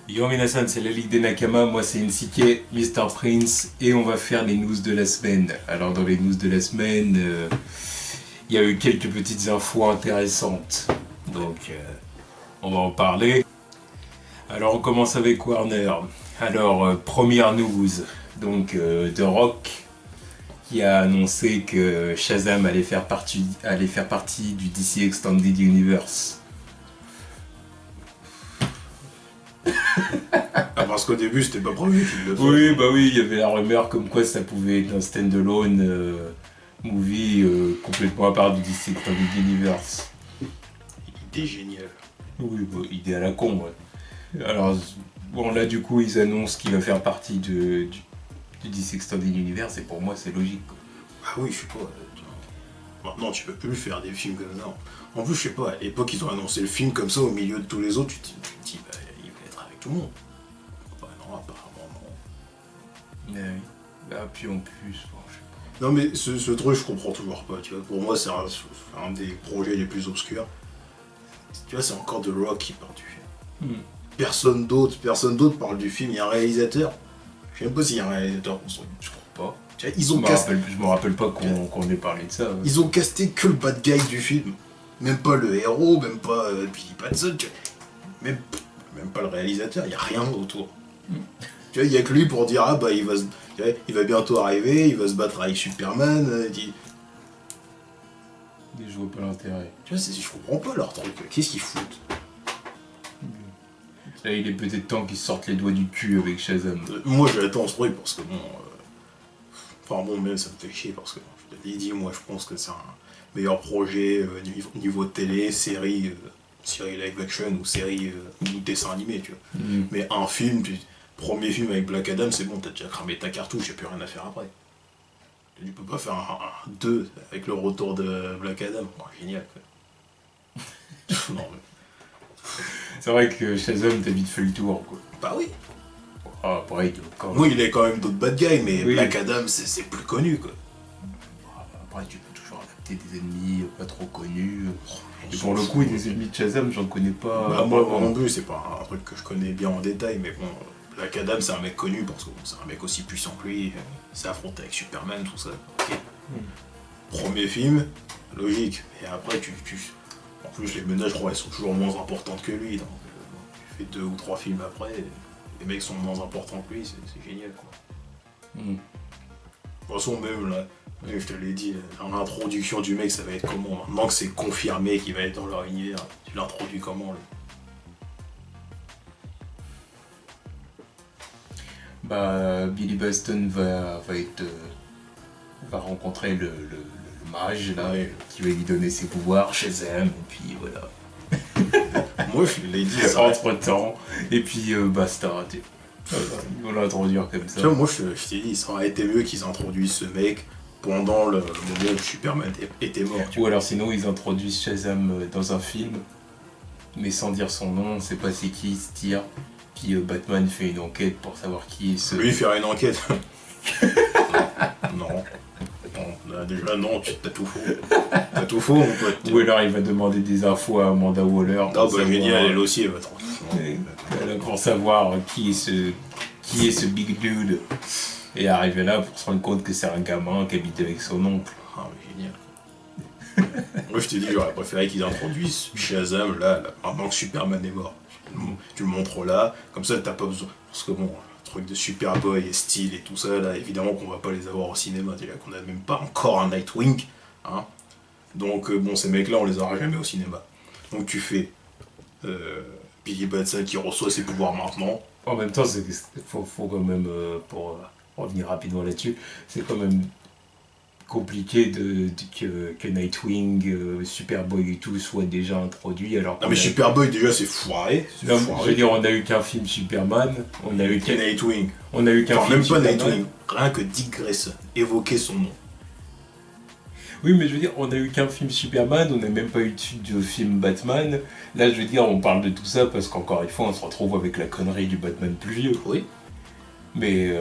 Yo minasan, c'est la Ligue des Nakama, moi c'est NCK, Mr. Prince, et on va faire les news de la semaine. Alors dans les news de la semaine, il y a eu quelques petites infos intéressantes, donc on va en parler. Alors on commence avec Warner. Alors première news, donc The Rock qui a annoncé que Shazam allait faire partie du DC Extended Universe. Ah, parce qu'au début c'était pas prévu qu'il le fasse. Oui, bah oui, il y avait la rumeur comme quoi ça pouvait être un standalone movie complètement à part du DC Extended Universe. Idée géniale. Oui, bah, idée à la con, ouais. Alors, bon, là du coup, ils annoncent qu'il va faire partie du DC Extended Universe et pour moi, c'est logique, quoi. Ah oui, je sais pas. Maintenant, tu peux plus faire des films comme ça. En plus, je sais pas, à l'époque, ils ont annoncé le film comme ça au milieu de tous les autres. Tu te dis, bah, il va être avec tout le monde. Bah, non, apparemment, non. Mais oui. Bah, puis en plus, bon, je sais pas. Non, mais ce truc, je comprends toujours pas. Tu vois, pour moi, c'est un des projets les plus obscurs. Tu vois, c'est encore The Rock qui parle du film. Personne d'autre parle du film. Il y a un réalisateur. Je sais même pas s'il y a un réalisateur. Je crois pas. Tu vois, ils ont casté. Je me rappelle pas qu'on ait parlé de ça. Ouais. Ils ont casté que le bad guy du film. Même pas le héros, même pas Billy Batson, tu vois. Même pas le réalisateur, il y a rien autour. Tu vois, il y a que lui pour dire, ah bah il va bientôt arriver, il va se battre avec Superman. Je vois pas l'intérêt. Tu vois, je comprends pas leur truc. Qu'est-ce qu'ils foutent? Là, il est peut-être temps qu'ils sortent les doigts du cul avec Shazam. Moi j'attends ce truc parce que bon. Enfin bon, même ça me fait chier parce que je te l'ai dit, moi je pense que c'est un meilleur projet niveau télé, série live action ou série ou dessin animé, tu vois. Mais un film, premier film avec Black Adam, c'est bon, t'as déjà cramé ta cartouche, y'a plus rien à faire après. Tu peux pas faire un 2 avec le retour de Black Adam. Oh, génial, quoi. Non, mais... C'est vrai que Shazam, t'as vite fait le tour, quoi. Bah oui. Ah, après, quand Oui, il a quand même d'autres bad guys, mais oui. Black Adam, c'est plus connu, quoi. Après, tu peux toujours adapter des ennemis pas trop connus. Et pour le coup, des ennemis de Shazam, j'en connais pas. Bah, moi non plus, c'est pas un truc que je connais bien en détail, mais bon, Black Adam, c'est un mec connu parce que bon, c'est un mec aussi puissant que lui, s'est affronté avec Superman, tout ça. Ok. Premier film, logique. Et après, en plus, les menaces, je crois, elles sont toujours moins importantes que lui. Donc, tu fais 2 ou 3 films après, les mecs sont moins importants que lui, c'est génial, quoi. De toute façon, même là, je te l'ai dit, l'introduction du mec, ça va être comment? Maintenant que c'est confirmé qu'il va être dans leur univers, tu l'introduis comment, lui? Bah, Billy Batson va rencontrer le mage là, qui va lui donner ses pouvoirs, Shazam, et puis voilà. Moi je l'ai dit, ça entre temps, et puis basta. Ils vont l'introduire comme ça. Tu vois, moi je t'ai dit, ça aurait été mieux qu'ils introduisent ce mec pendant le moment où Superman était mort. Ou alors sinon ils introduisent Shazam dans un film, mais sans dire son nom, on sait pas c'est qui, il se tire. Puis Batman fait une enquête pour savoir qui est ce... Lui faire une enquête. Non. Là, déjà non, t'as tout faux. T'as tout faux, mon pote. Ou alors il va demander des infos à Amanda Waller. Non, bah génial, elle aussi, elle va tranquille. Pour savoir qui est ce big dude. Et arriver là pour se rendre compte que c'est un gamin qui habite avec son oncle. Ah mais génial. Moi je t'ai dit, j'aurais préféré qu'ils introduisent Shazam là, maintenant que Superman est mort. Tu le montres là, comme ça t'as pas besoin. Parce que bon, le truc de Superboy et Steel et tout ça, là, évidemment qu'on va pas les avoir au cinéma, déjà qu'on a même pas encore un Nightwing, hein. Donc bon, ces mecs là on les aura jamais au cinéma. Donc tu fais Billy Batson qui reçoit ses pouvoirs maintenant. En même temps, faut quand même, pour revenir rapidement là-dessus, c'est quand même compliqué que Nightwing, Superboy et tout soient déjà introduits alors Non mais Superboy déjà c'est foiré. Non, je veux dire, on a eu qu'un film Superman, on a eu qu'un Nightwing. On a eu qu'un film même pas Superman. Nightwing, rien que Dick Grayson, évoquer son nom. Oui, mais je veux dire, on a eu qu'un film Superman, on n'a même pas eu de film Batman. Là, je veux dire, on parle de tout ça parce qu'encore une fois, on se retrouve avec la connerie du Batman plus vieux. Oui. Mais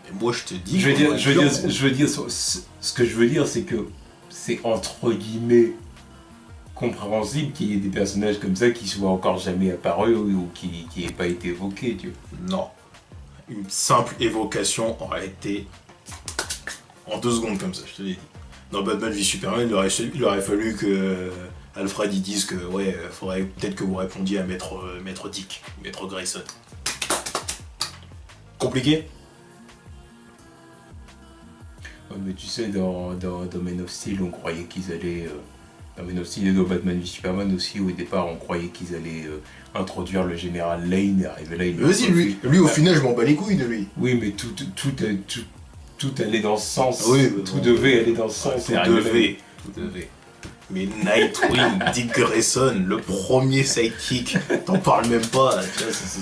Et moi, je te dis... je veux dire, ce que je veux dire, c'est que c'est entre guillemets compréhensible qu'il y ait des personnages comme ça qui soient encore jamais apparus ou qui n'aient pas été évoqués, tu vois. Non. Une simple évocation aurait été en 2 secondes comme ça, je te l'ai dit. Dans Batman v Superman, il aurait fallu que Alfred il dise que ouais, faudrait peut-être que vous répondiez à Maître Dick, Maître Grayson. Compliqué? Ouais, mais tu sais, dans Man of Steel, on croyait qu'ils allaient... dans Man of Steel et dans Batman v Superman aussi, au départ, on croyait qu'ils allaient introduire le général Lane, et arrivé là, il... Vas-y, lui au final, je m'en bats les couilles de lui. Oui, mais tout allait dans ce sens. Oui, tout devait aller dans ce sens. Tout devait. Mais Nightwing, Dick Grayson, le premier sidekick, t'en parles même pas.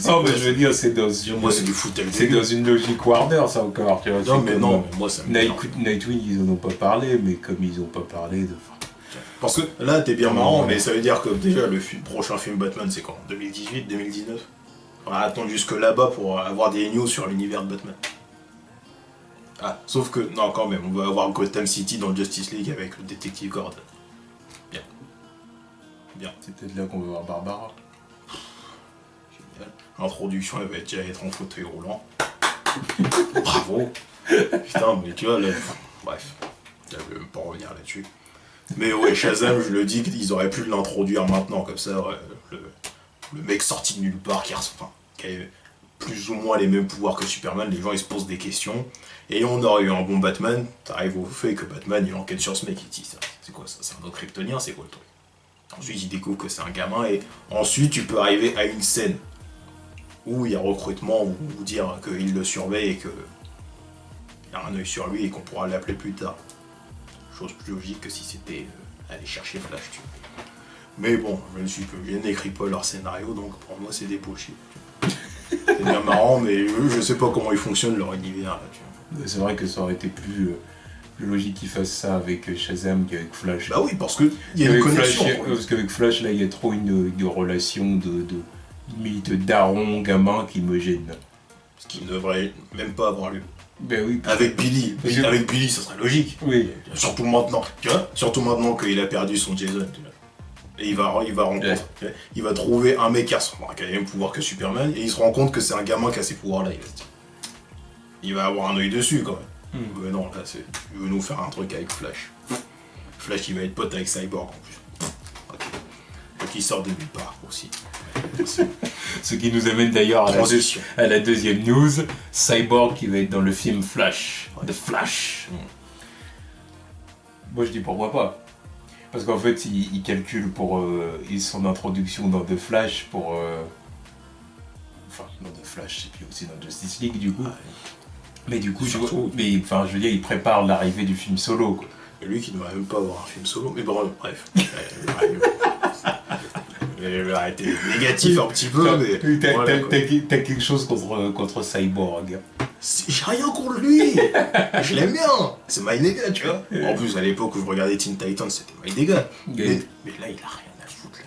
Non, mais je veux dire, c'est dans une... Moi, c'est du foutage. C'est dans une logique Warner, ça encore. Tu vois, non, mais non, moi, ça me Nightwing, ils en ont pas parlé, mais comme ils ont pas parlé de... Parce que là, t'es bien marrant, mais ça veut dire que déjà, le prochain film Batman, c'est quand 2018, 2019 ? On va attendre jusque là-bas pour avoir des news sur l'univers de Batman. Ah, sauf que, non, quand même, on va avoir Gotham City dans Justice League avec le détective Gordon. Bien. C'est peut-être là qu'on va voir Barbara. Génial. L'introduction, elle va déjà être en fauteuil roulant. Bravo. Putain, mais tu vois, là... Bref. Je vais même pas revenir là-dessus. Mais ouais, Shazam, je le dis qu'ils auraient pu l'introduire maintenant, comme ça, ouais, le mec sorti de nulle part, qui a plus ou moins les mêmes pouvoirs que Superman, les gens ils se posent des questions, et on aurait eu un bon Batman, t'arrives au fait que Batman il enquête sur ce mec, il dit, c'est quoi ça, c'est un autre kryptonien, c'est quoi le truc? Ensuite il découvre que c'est un gamin, et ensuite tu peux arriver à une scène où il y a recrutement, ou dire qu'il le surveille et qu'il y a un œil sur lui et qu'on pourra l'appeler plus tard. Chose plus logique que si c'était aller chercher Flash, tu vois. Mais bon, je n'écris pas leur scénario, donc pour moi c'est des bullshit. C'est bien marrant, mais je sais pas comment ils fonctionnent leur univers là, tu vois. C'est vrai que ça aurait été plus logique qu'ils fassent ça avec Shazam qu'avec Flash. Bah oui, parce qu'il y a une connexion. Parce qu'avec Flash, là, il y a trop une relation de limite daron, gamin qui me gêne. Ce qui ne devrait même pas avoir lieu. Ben oui. Avec Billy. Avec Billy, ça serait logique. Oui. Surtout maintenant, tu vois. Surtout maintenant qu'il a perdu son Jason, tu vois. Et il va rencontrer. Ouais. Il va trouver un mec qui a les mêmes pouvoirs que Superman, et il se rend compte que c'est un gamin qui a ces pouvoirs-là. Il va avoir un œil dessus quand même. Mais non, là, il veut nous faire un truc avec Flash. Flash, il va être pote avec Cyborg en plus. Okay. Donc il sort de nulle part aussi. Ce qui nous amène d'ailleurs à la deuxième news, Cyborg qui va être dans le film Flash. Ouais. The Flash. Moi je dis pourquoi pas. Parce qu'en fait il calcule pour son introduction dans The Flash pour... Enfin dans The Flash et puis aussi dans Justice League du coup. Ouais. Mais du coup, je veux dire, il prépare l'arrivée du film solo quoi. Et lui qui ne va même pas avoir un film solo, mais bon, bref. Arrêtez négatif un petit peu, mais... T'as quelque chose contre Cyborg. J'ai rien contre lui. Je l'aime bien. C'est my nigga, tu vois. En plus, à l'époque où je regardais Teen Titans, c'était my nigga. Mais là, il a rien à foutre, là.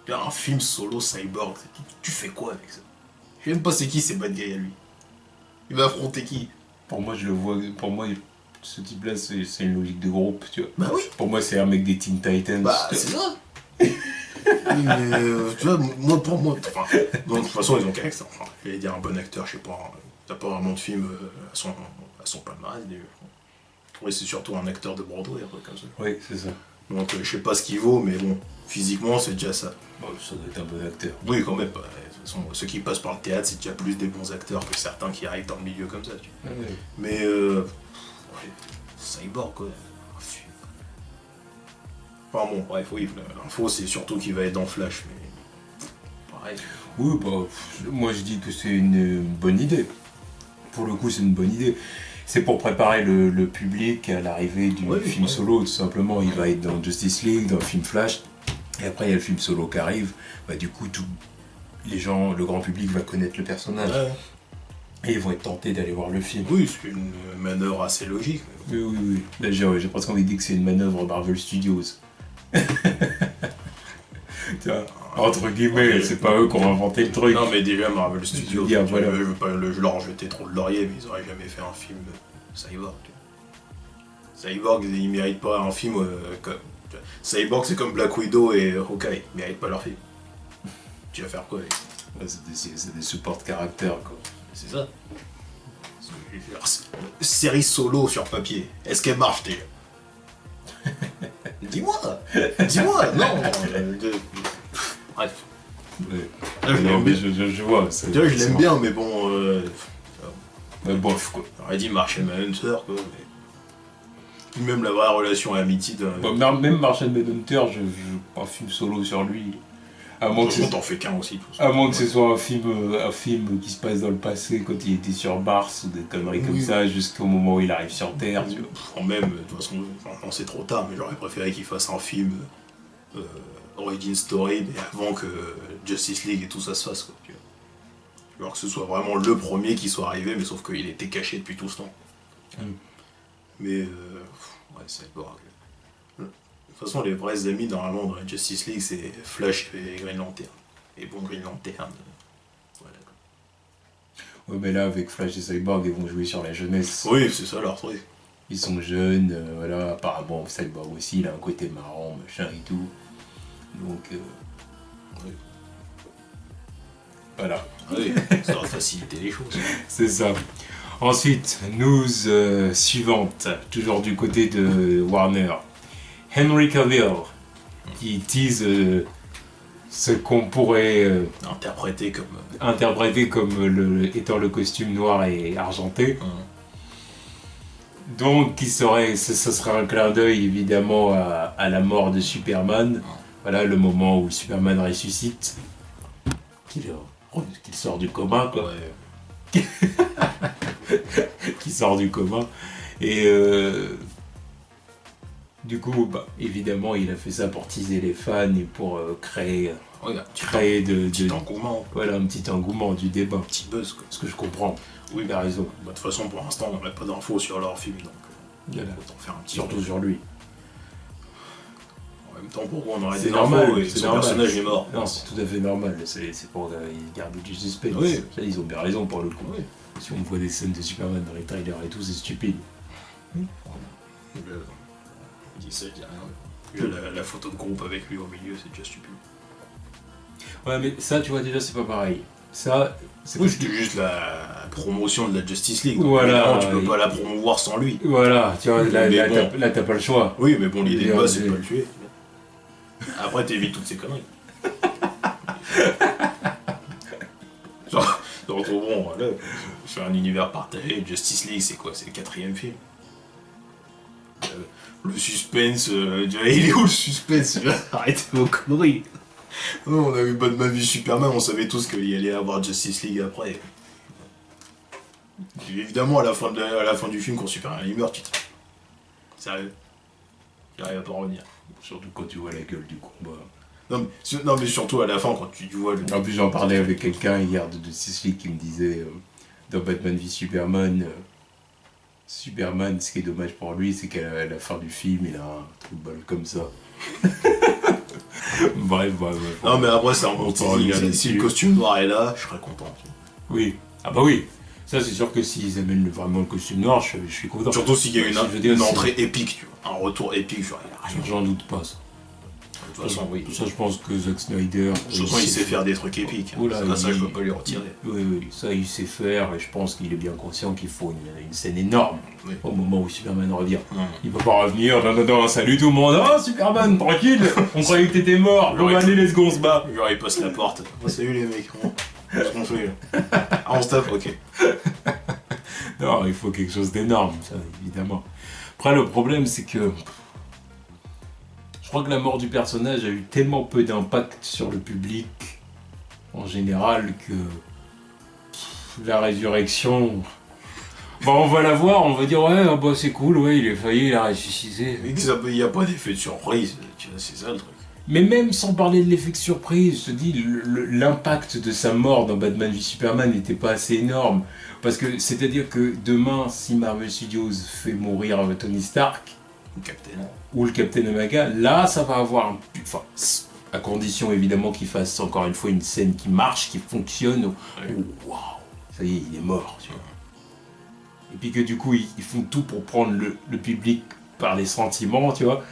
Il y a un film solo Cyborg. Tu fais quoi avec ça? Je sais même pas c'est qui ces bad guys à lui. Il va affronter qui? Pour moi, je le vois... Pour moi, ce type-là, c'est une logique de groupe, tu vois. Bah oui. Pour moi, c'est un mec des Teen Titans. Bah, c'est ça. Mais tu vois, pour moi, enfin, de toute façon, ils ont qu'un acteur. Enfin, j'allais dire un bon acteur, je sais pas, t'as pas vraiment de film à son palmarès. Oui, c'est surtout un acteur de Broadway, un truc comme ça. Oui, c'est ça. Donc, je sais pas ce qu'il vaut, mais bon, physiquement, c'est déjà ça. Bon, ça doit être un bon acteur. Oui, quand même. Bah, de toute façon, ceux qui passent par le théâtre, c'est déjà plus des bons acteurs que certains qui arrivent dans le milieu comme ça. Tu vois. Oui. Mais, Cyborg, quoi. Enfin bon, bref, oui, l'info c'est surtout qu'il va être dans Flash, mais pareil. Oui, bah, moi je dis que c'est une bonne idée. Pour le coup, c'est une bonne idée. C'est pour préparer le public à l'arrivée du film solo, tout simplement. Il va être dans Justice League, dans le film Flash, et après il y a le film solo qui arrive. Bah, du coup, les gens, le grand public va connaître le personnage. Ouais. Et ils vont être tentés d'aller voir le film. Oui, c'est une manœuvre assez logique. Oui. Là, j'ai presque envie de dire que c'est une manœuvre Marvel Studios. Tiens, entre guillemets, c'est pas eux qui ont inventé le truc. Non, mais déjà Marvel Studios, voilà. je leur jeter trop de laurier, mais ils auraient jamais fait un film Cyborg. Cyborg, il mérite pas un film Cyborg, c'est comme Black Widow et Hawkeye, ils méritent pas leur film. Tu vas faire quoi avec? Ouais, c'est des support caractères, quoi. C'est ça. Série solo sur papier, est-ce qu'elle marche déjà? Dis-moi, non. Bref. Ouais. Non, mais je vois. Tu vois, je l'aime bien, mais bon. Bof, quoi. J'aurais dit Martian Manhunter, quoi. Mais... Même la vraie relation amitié de. Bon, même Martian Manhunter, je pas un film solo sur lui. À moins que t'en fais qu'un aussi. À moins que ce soit un film qui se passe dans le passé, quand il était sur Mars, ou des conneries comme ça, jusqu'au moment où il arrive sur Terre. Tu vois. Même, de toute façon, c'est trop tard, mais j'aurais préféré qu'il fasse un film Origin Story, mais avant que Justice League et tout ça se fasse, quoi. Tu vois. Alors que ce soit vraiment le premier qui soit arrivé, mais sauf qu'il était caché depuis tout ce temps. Mais, ouais, c'est bon. De toute façon, les vrais amis, normalement, dans la Justice League, c'est Flash et Green Lantern. Et bon, Green Lantern, voilà. Ouais, mais là, avec Flash et Cyborg, ils vont jouer sur la jeunesse. Oui, c'est ça leur truc. Ils sont jeunes, voilà. Apparemment, Cyborg aussi, il a un côté marrant, machin et tout. Donc, oui. Voilà. Oui, ça va faciliter les choses. C'est ça. Ensuite, news suivante, toujours du côté de Warner. Henry Cavill, qui tease ce qu'on pourrait interpréter comme étant le costume noir et argenté. Donc, ce serait un clin d'œil évidemment à la mort de Superman. Voilà, le moment où Superman ressuscite, qu'il sort du coma, quoi. Ouais. Qui sort du coma. Et du coup, évidemment, il a fait ça pour teaser les fans et pour créer petit engouement. Voilà, un petit engouement du débat. Un petit buzz, quoi. Ce que je comprends. Oui, il a raison. De toute façon, pour l'instant, on n'a pas d'infos sur leur film, donc autant faire un petit surtout sur lui. En même temps, pourquoi on aurait des normal, infos et son personnage est mort? Non, c'est tout à fait normal. C'est pour garder du suspense. Oui. Ça, ils ont bien raison pour le coup. Oui. Si on voit des scènes de Superman dans les trailers et tout, c'est stupide. Il dit ça, il dit rien. La photo de groupe avec lui au milieu, c'est déjà stupide. Ouais, mais ça, tu vois, déjà, c'est pas pareil. Ça, c'était juste la promotion de la Justice League. Voilà. Tu peux pas la promouvoir sans lui. Voilà, tu vois, là, t'as pas le choix. Oui, mais bon, l'idée de base, c'est de pas le tuer. Après, t'évites toutes ces conneries. Genre, bon, voilà, c'est un univers partagé. Justice League, c'est quoi? C'est le 4e film. Le suspense, il est où le suspense? Arrêtez vos conneries. On a vu Batman v Superman, on savait tous qu'il allait y avoir Justice League après. Et évidemment, à la fin du film, quand Superman il meurt, tu te... Sérieux? J'arrive à pas revenir. Surtout quand tu vois la gueule du combat. Non, mais surtout à la fin, quand tu vois le... En plus, j'en parlais avec quelqu'un hier de Justice League qui me disait, dans Batman v Superman, Superman, ce qui est dommage pour lui, c'est qu'à la fin du film, il a un trou de balle comme ça. Bref. Non, mais après, c'est un bon teasing. Si le costume noir est là, je serais content. Oui. Ah bah oui. Ça, c'est sûr que s'ils amènent vraiment le costume noir, je suis content. Surtout s'il y a une entrée épique, tu vois. Un retour épique, j'en doute pas, ça. De toute façon, oui. Ça, je pense que Zack Snyder... Surtout, il sait faire des trucs épiques. Oula, ça, je peux pas lui retirer. Oui, ça, il sait faire, et je pense qu'il est bien conscient qu'il faut une scène énorme au moment où Superman revient. Il peut pas revenir, non, salut tout le monde, oh Superman, tranquille, on croyait que t'étais mort, bon allez, let's go, on se bat. Genre, il passe la porte. Oh, salut les mecs, qu'est-ce qu'on fait là? Ah, on se tape, ok. Non, il faut quelque chose d'énorme, ça, évidemment. Après, le problème, c'est que... Je crois que la mort du personnage a eu tellement peu d'impact sur le public, en général, que la résurrection... Bon, on va la voir, on va dire, ouais, c'est cool, ouais, il est failli, il a ressuscité. Mais il n'y a pas d'effet de surprise, tu vois, c'est ça le truc. Mais même sans parler de l'effet de surprise, je te dis, l'impact de sa mort dans Batman v Superman n'était pas assez énorme. Parce que, c'est-à-dire que demain, si Marvel Studios fait mourir Tony Stark, ou le Captain America, là, ça va avoir un... Enfin, à condition, évidemment, qu'il fasse encore une fois une scène qui marche, qui fonctionne. Waouh, ça y est, il est mort, tu vois. Et puis que du coup, ils font tout pour prendre le public par les sentiments, tu vois.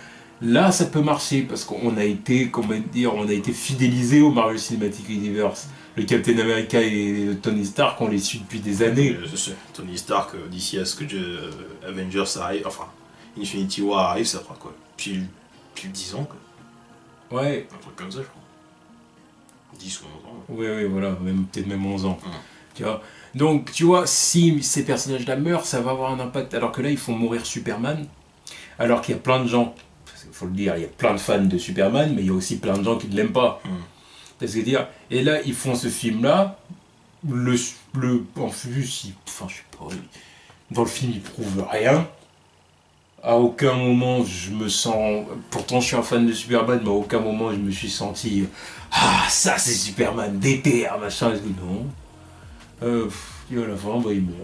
là ça peut marcher parce qu'on a été, comment dire, on a été fidélisé au Marvel Cinematic Universe. Le Captain America et le Tony Stark, on les suit depuis des années. Je sais, Tony Stark, d'ici à ce que Avengers arrive, enfin, Infinity War arrive, ça fera quoi? Puis 10 ans, quoi. Ouais. Un truc comme ça, je crois. 10 ou 11 ans. Ouais, voilà, peut-être même 11 ans. Tu vois. Donc, tu vois, si ces personnages-là meurent, ça va avoir un impact. Alors que là, ils font mourir Superman. Alors qu'il y a plein de gens, il faut le dire, il y a plein de fans de Superman, mais il y a aussi plein de gens qui ne l'aiment pas. C'est dire. Et là, ils font ce film-là. En plus, enfin, je sais pas. Dans le film, ils prouvent rien. À aucun moment, je me sens. Pourtant, je suis un fan de Superman, mais à aucun moment, je me suis senti. Ah, ça, c'est Superman, déterre, machin. Non. Et à la fin, bah, il meurt.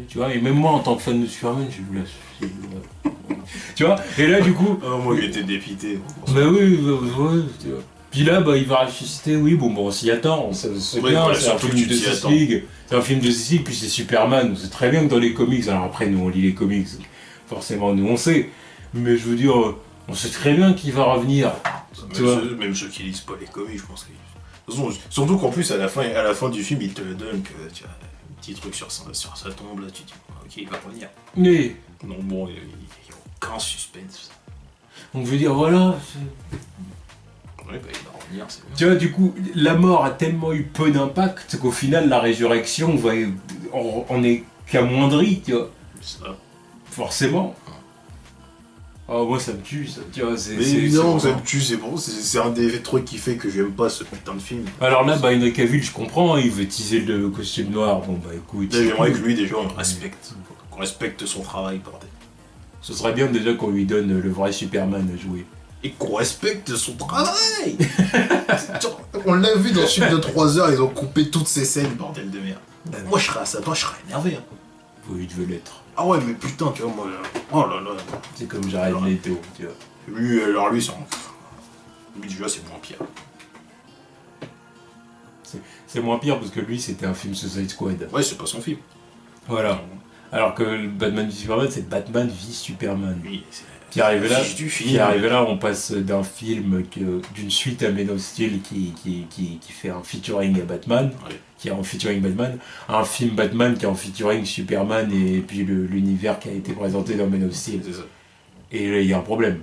Tu vois, et même moi, en tant que fan de Superman, je me laisse. Tu vois, et là, du coup. Ah non, moi, j'étais dépité. Bah oui, ouais, tu vois. Puis là, bah, il va ressusciter, oui, bon, on s'y attend, c'est bien, c'est un film de Justice League, c'est un film de Justice League, puis c'est Superman, c'est très bien que dans les comics, alors après, nous, on lit les comics, forcément, nous, on sait, mais je veux dire, on sait très bien qu'il va revenir, tu vois. Même ceux qui lisent pas les comics, je pense que... De toute façon, surtout qu'en plus, à la fin du film, il te le donne que, tu vois, un petit truc sur sa tombe, là, tu te dis, ok, il va revenir. Oui. Donc bon, il n'y a aucun suspense. Donc je veux dire, voilà... Oui, bah, il va revenir, c'est bien. Tu vois, du coup, la mort a tellement eu peu d'impact qu'au final, la résurrection on est qu'amoindri, tu vois. Ça. Forcément. Ah, moi, ça me tue, ça. Tu vois, mais évidemment, ça me tue, c'est bon. C'est un des trucs qui fait que j'aime pas ce putain de film. Alors là, bah, Henry Cavill, je comprends, il veut teaser le costume noir. Bon, bah écoute. Là, j'aimerais que lui, déjà, on respecte. Qu'on respecte son travail, bordel. Ce serait bien déjà qu'on lui donne le vrai Superman à jouer. Et qu'on respecte son travail. On l'a vu dans le film de 3 heures, ils ont coupé toutes ces scènes, bordel de merde. Moi, je serais à sa place, je serais énervé. Hein. Oui, il devait l'être. Ah ouais, mais putain, tu vois, moi... Oh là là. C'est comme Jared Leto, tu vois. Lui, alors lui, déjà, c'est moins pire. C'est moins pire parce que lui, c'était un film Suicide Squad. Ouais, c'est pas son film. Voilà. Alors que le Batman v Superman, c'est Batman v Superman. Oui, Qui arrivé là, on passe d'un film d'une suite à Man of Steel qui fait un featuring à Batman, ouais. Qui est en featuring Batman, à un film Batman qui est en featuring Superman et puis l'univers qui a été présenté dans Man of Steel. C'est ça. Et là, il y a un problème.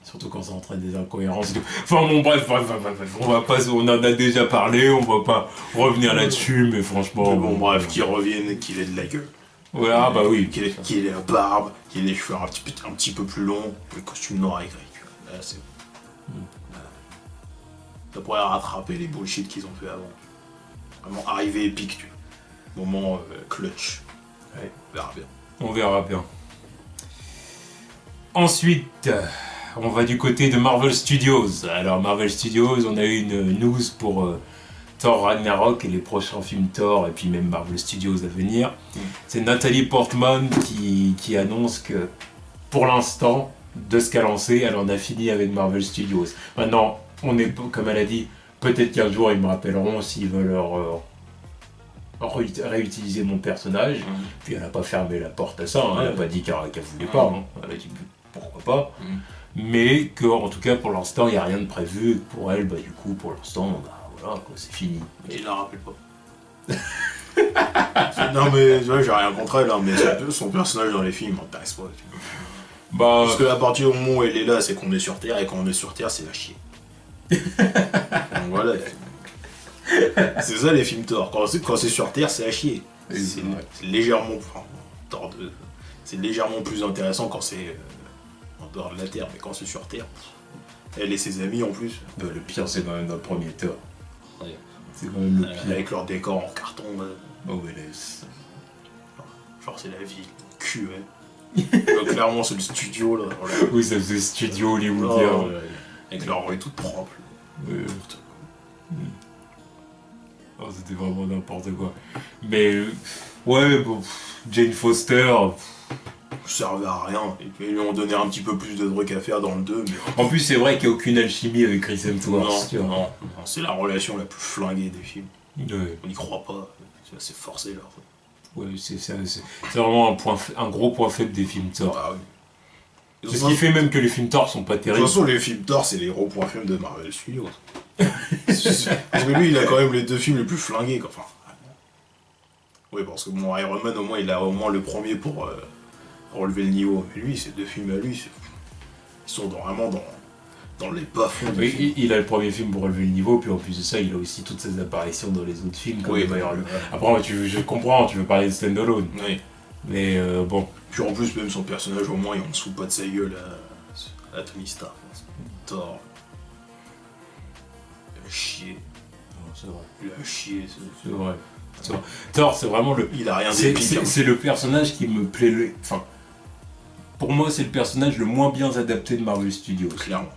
Surtout quand ça entraîne des incohérences. Enfin bon, bref, on en a déjà parlé, on va pas revenir là-dessus, mais franchement... Mais bon, bref, qu'il revienne, qu'il ait de la gueule. Voilà, bah oui. Qu'il ait la barbe, qu'il ait les cheveux un petit peu plus longs, le costume noir et gris. Là, c'est... Ça pourrait rattraper les bullshit qu'ils ont fait avant. Vraiment arrivée épique, tu vois. Moment clutch. Ouais. On verra bien. On verra bien. Ensuite, on va du côté de Marvel Studios. Alors Marvel Studios, on a eu une news pour Thor Ragnarok et les prochains films Thor et puis même Marvel Studios à venir. C'est Nathalie Portman qui annonce que pour l'instant, de ce qu'a lancé, elle en a fini avec Marvel Studios. Maintenant, on est, comme elle a dit, peut-être qu'un jour ils me rappelleront s'ils veulent réutiliser mon personnage. Puis elle n'a pas fermé la porte à ça, hein. Elle n'a pas dit qu'elle voulait pas, hein. Elle a dit pourquoi pas. Mais qu'en tout cas pour l'instant il n'y a rien de prévu. Pour elle, bah, du coup pour l'instant, bah, voilà, quoi, c'est fini. Et il la rappelle pas. Non mais j'ai rien contre elle, hein, mais son personnage dans les films m'intéresse pas. Bah, parce qu'à partir du moment où elle est là, c'est qu'on est sur Terre, et quand on est sur Terre, c'est la chier. Donc voilà. C'est ça les films Thor. Quand c'est sur Terre, c'est à chier. C'est légèrement... Enfin, Thor 2, c'est légèrement plus intéressant quand c'est en dehors de la Terre, mais quand c'est sur Terre, elle et ses amis en plus. Bah, le pire c'est quand même dans le premier Thor. Ouais. C'est quand même le pire. Avec leur décor en carton. Oh, mais laisse. Genre c'est la vie, cul, ouais. Clairement c'est le studio là. Voilà. Oui, ça faisait studio hollywoodien. Oh, ouais. Avec leur rue toute propre. Oh, c'était vraiment n'importe quoi. Mais ouais, bon, Jane Foster. Servait à rien. Et puis ils lui ont donné un petit peu plus de trucs à faire dans le 2. Mais... En plus, c'est vrai qu'il n'y a aucune alchimie avec Chris Hemsworth. Non, c'est la relation la plus flinguée des films. Ouais. On n'y croit pas. C'est forcé là. Ouais, c'est vraiment un gros point faible des films Thor. Ah oui. C'est ce qui fait même que les films Thor sont pas De toute terribles. façon, les films Thor, c'est les gros points faibles de Marvel Studios. Parce que lui, il a quand même les 2 films les plus flingués, quoi. Enfin, oui, parce que bon, Iron Man, au moins, il a au moins le premier pour relever le niveau. Mais lui, ces 2 films à lui, ils sont vraiment dans les bas-fonds du film. Oui, il a le premier film pour relever le niveau, puis en plus de ça, il a aussi toutes ses apparitions dans les autres films. Comme Oui, Après, je comprends, tu veux parler de Standalone. Oui. Mais bon. Puis en plus, même son personnage, au moins, il en dessous pas de sa gueule à Tony Stark. Thor. Il a chier. Non, c'est vrai. Il a chier. C'est vrai. Thor, c'est vraiment le. Il a rien C'est d'épique. c'est le personnage qui me plaît. Enfin, pour moi, c'est le personnage le moins bien adapté de Marvel Studios. Clairement.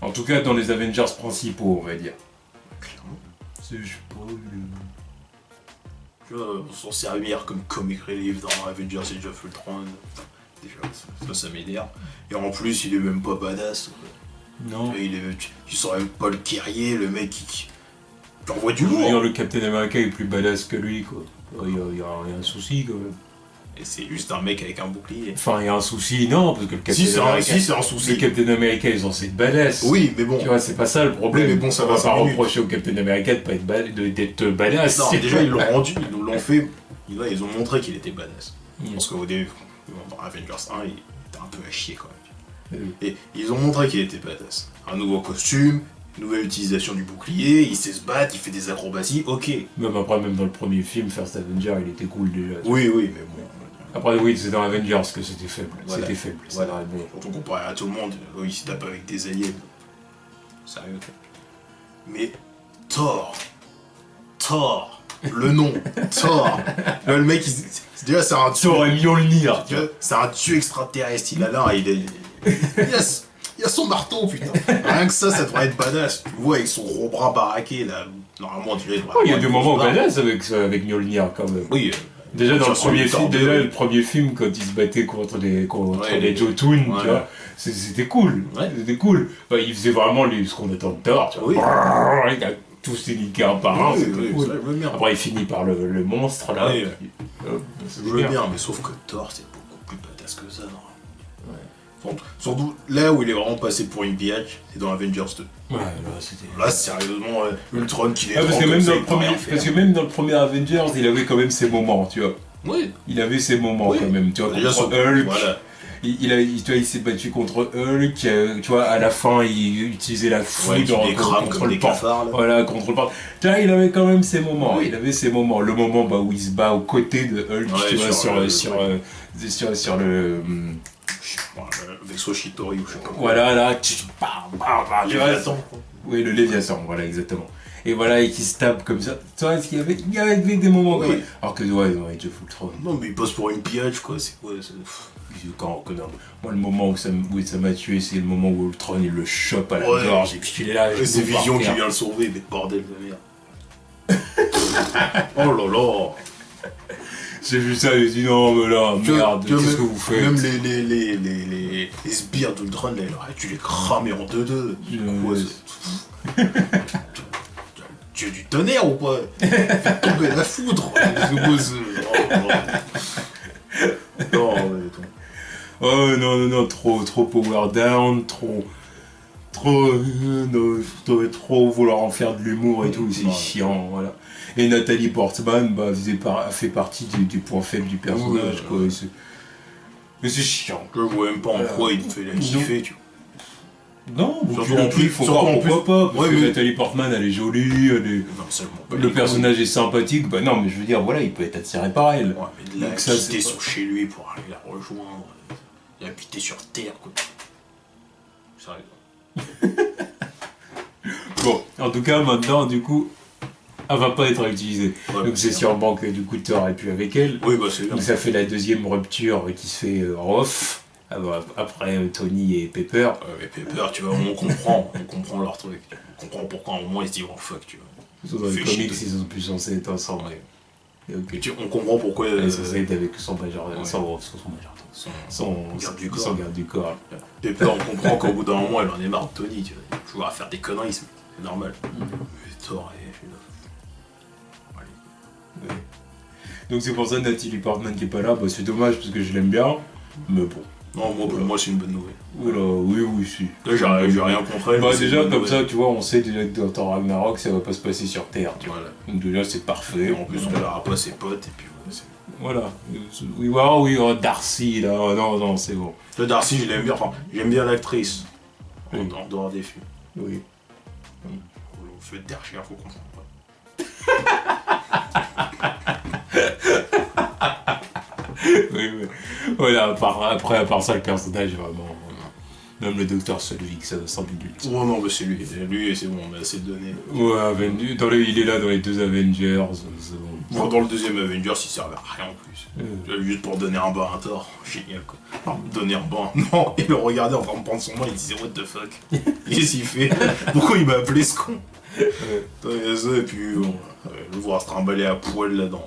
En tout cas, dans les Avengers principaux, on va dire. Clairement. Je sais pas. Tu vois, on s'en servir comme comic relief dans Avengers Age of Ultron. Déjà, ça m'énerve. Et en plus, il est même pas badass. Non. Tu sens même pas le guerrier, le mec qui envoie du Je veux dire, lourd. le Captain America est plus badass que lui, quoi. Il y a un souci, quand même. Et c'est juste un mec avec un bouclier. Enfin, il y a un souci, non, parce que le Captain Si, c'est America. un souci. Le Captain America est censé être badass. Oui, mais bon. Tu vois, c'est pas ça le problème. Oui, mais bon, ça on va va pas 5 minutes. reprocher au Captain America de pas être d'être badass. Non, déjà, ils l'ont rendu, ils nous l'ont fait. Ils ont montré qu'il était badass. Mm. Parce qu'au début, dans Avengers 1, il était un peu à chier quand même. Mm. Et ils ont montré qu'il était badass. Un nouveau costume, une nouvelle utilisation du bouclier, il sait se battre, il fait des acrobaties, ok. Même après, même dans le premier film, First Avenger, il était cool déjà. Oui, oui, mais bon. Après, oui, c'est dans Avengers que c'était faible. Voilà. C'était faible. c'est Voilà. vrai, bon. Surtout comparé à tout le monde, il se tape avec des alliés. Sérieux. Mais Thor. Le nom. Thor. Là, le mec, déjà, c'est un Tu tueur. aurais Mjolnir, tu Tu vois. vois, c'est un dieu extraterrestre. Il a là, il a son marteau, putain. Rien que ça devrait être badass. Tu le vois avec son gros bras baraqué, là. Normalement, tu vois, Oh, il y a des moments badass. badass avec Mjolnir, quand même. Oui. Déjà, dans Sur le premier son film, torpille. le premier film, quand il se battait contre les Ouais, les Jotun, ouais. tu vois, c'était cool. Ouais. C'était cool. Enfin, il faisait vraiment ce qu'on attend de Thor, tu vois. Oui. Brrr, il a tous les niqués un par un, Oui, c'était oui, cool. ça, je veux bien. Après, il finit par le monstre, là. Oui. C'était Je veux bien, mais sauf que Thor, c'est beaucoup plus badass que ça, non. Surtout, là où il est vraiment passé pour une biatch, c'est dans Avengers 2. Ouais, là, c'était... Là, sérieusement, Ultron qui est Ah, parce grand que comme même ça, dans le il peut rien premier, faire. parce que même dans le premier Avengers, il avait quand même ses moments, tu vois. Oui. Il avait ses moments Oui. quand même, tu vois, Déjà, contre son- Hulk. Voilà. Tu vois, il s'est battu contre Hulk, tu vois, à la fin, il utilisait la Ouais, foudre qui les crame contre comme le des porc. cafards, là. Voilà, contre le porc. Tu vois, il avait quand même ses moments, Oui. il avait ses moments. Le moment où il se bat aux côtés de Hulk, Ouais, tu vois, sur le... Le vaisseau Shitori ou je sais pas quoi. Voilà, là, tu vois, Léviathan. oui, le Léviathan, voilà, exactement. Et voilà, et qui se tape comme ça. Tu vois, il y avait des moments Oui. comme ça. Alors que, ouais, dans Age of Ultron, Non, mais il passe pour une biatch, quoi. C'est quoi non. Moi, le moment où ça m'a tué, c'est le moment où Ultron, il le chope à la Ouais. gorge, et puis il est là, Et c'est il tombe par Vision qui terre. vient le sauver, mais bordel de merde. Oh là là. J'ai vu ça, j'ai dit non, mais là, Tu vois, merde, tu vois, qu'est-ce même- que vous faites? Même les sbires d'Ultron, là, il aurait dû les cramer en deux. C'est quoi, ça Tu as du tonnerre ou pas? Fais tomber la foudre. Non, ouais, attends. Oh non, trop power down, trop vouloir en faire de l'humour et tout, c'est Ouais. chiant, voilà. Et Nathalie Portman, fait partie du point faible du personnage, Ouais, quoi. ouais. Mais c'est chiant. Je vois même pas en quoi il me fait la kiffer, tu vois. Non, Surtout puis en il plus- faut surtout voir en pourquoi plus- pas, parce Ouais, que mais- Nathalie Portman, elle est jolie, Non, seulement pas le les personnage est sympathique, bah non, mais je veux dire, voilà, il peut être attiré par elle. couilles. Ouais, mais de là, Donc ça, quitter c'est son chez lui pour aller la rejoindre, et habiter sur Terre, quoi. Sérieux. Bon, en tout cas, maintenant, du coup, elle va pas être utilisée. Ouais, Donc c'est sûrement que du coup, tu aurais pu avec elle. Oui, bah c'est bien. Donc ça fait la deuxième rupture qui se fait en off, après Tony et Pepper. Mais Pepper, tu vois, on comprend leur truc. On comprend pourquoi à un moment ils se disent oh fuck, tu vois. Dans les Fait comics, chier. ils sont plus censés être ensemble. Ouais. Et ok. On comprend pourquoi Elle est censée être avec son major, Ouais. son garde du corps. son garde du corps. Pepper, on comprend qu'au bout d'un moment, elle en est marre de Tony, tu vois. Je vois à faire des conneries, c'est normal. Mais Thor, Donc c'est pour ça Nathalie Portman qui est pas là, bah c'est dommage parce que je l'aime bien, mais bon. Non, moi, pour moi, c'est une bonne nouvelle. Voilà, oui, si. Là, j'ai rien contre elle. Bah mais c'est déjà une bonne comme nouvelle. ça, tu vois, on sait déjà que dans Thor Ragnarok, ça va pas se passer sur Terre, tu vois. Voilà. Donc déjà c'est parfait. Et en plus, on verra pas ses potes, et puis voilà. Voilà. Oui, Darcy, là, non, c'est bon. Le Darcy, je l'aime bien, enfin, j'aime bien l'actrice. Oui. En dehors des films. Oui. Vous faites des recherches, faut comprendre. Oui. Voilà, à part ça, le personnage, vraiment. Même le docteur Solvik, ça semble nul. Oh non, mais c'est lui. Lui, c'est bon, on a assez de données. Ouais, il est là dans les 2 Avengers, c'est bon. Bon, dans le deuxième Avengers, il servait à rien en plus. Juste pour donner un bain à Thor. Génial, quoi. Enfin, donner un bain. Non, il le regardait en train de prendre son bain, il disait what the fuck. Qu'est-ce qu'il fait? Pourquoi il m'a appelé ce con? Il y a ça, et puis bon, le voir se trimballer à poil là dans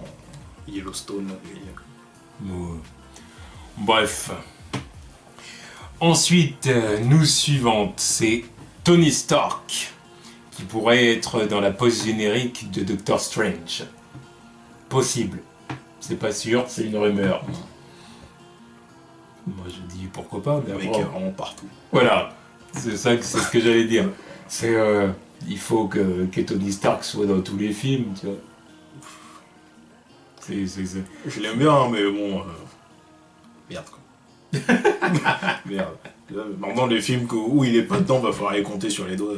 Yellowstone, là, génial. Ouais. Bref. Ensuite, news suivante, c'est Tony Stark, qui pourrait être dans la post-générique de Doctor Strange. Possible. C'est pas sûr, c'est une rumeur. Moi je dis pourquoi pas, mais Le mec après... est vraiment partout. Voilà, c'est ce que j'allais dire. C'est il faut que Tony Stark soit dans tous les films, tu vois. C'est... Je l'aime bien, mais bon... Merde, quoi. Merde. Là, maintenant, les films où il est pas dedans, va falloir les compter sur les doigts.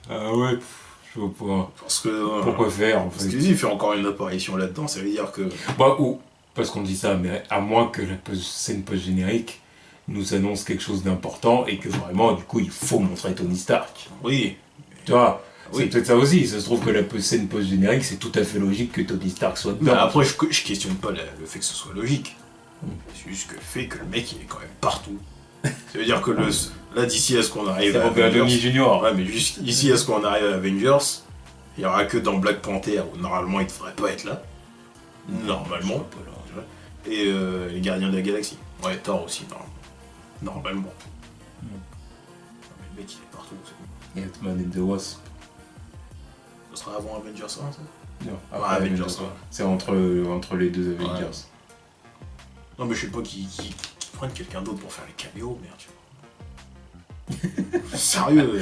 Ah ouais, je vois pas. Parce que... Pourquoi faire, en Parce fait. qu'il fait encore une apparition là-dedans, ça veut dire que... Bah, ou, parce qu'on dit ça, mais à moins que la scène post-générique nous annonce quelque chose d'important et que vraiment, du coup, il faut montrer Tony Stark. Oui. Tu vois, Oui. c'est peut-être ça aussi. Ça se trouve que la scène post-générique, c'est tout à fait logique que Tony Stark soit Mais dedans. après, je questionne pas le fait que ce soit logique. C'est juste que le fait que le mec, il est quand même partout. Ça veut dire que là, d'ici à ce qu'on arrive C'est à Robert Downey Avengers... Jr. Ouais, mais ici à ce qu'on arrive à Avengers, il y aura que dans Black Panther, où normalement, il devrait pas être là. Normalement. Pas là. Tu vois. Et les Gardiens de la Galaxie. Ouais, Thor aussi, normalement. Mais le mec, il est partout. Et Ant-Man and the Wasp. Ce sera avant Avengers 1, ça? Non, Ouais, après Avengers, Avengers. ouais. C'est entre les deux Avengers. Non, mais je sais pas qui prennent quelqu'un d'autre pour faire les caméos, merde. Sérieux,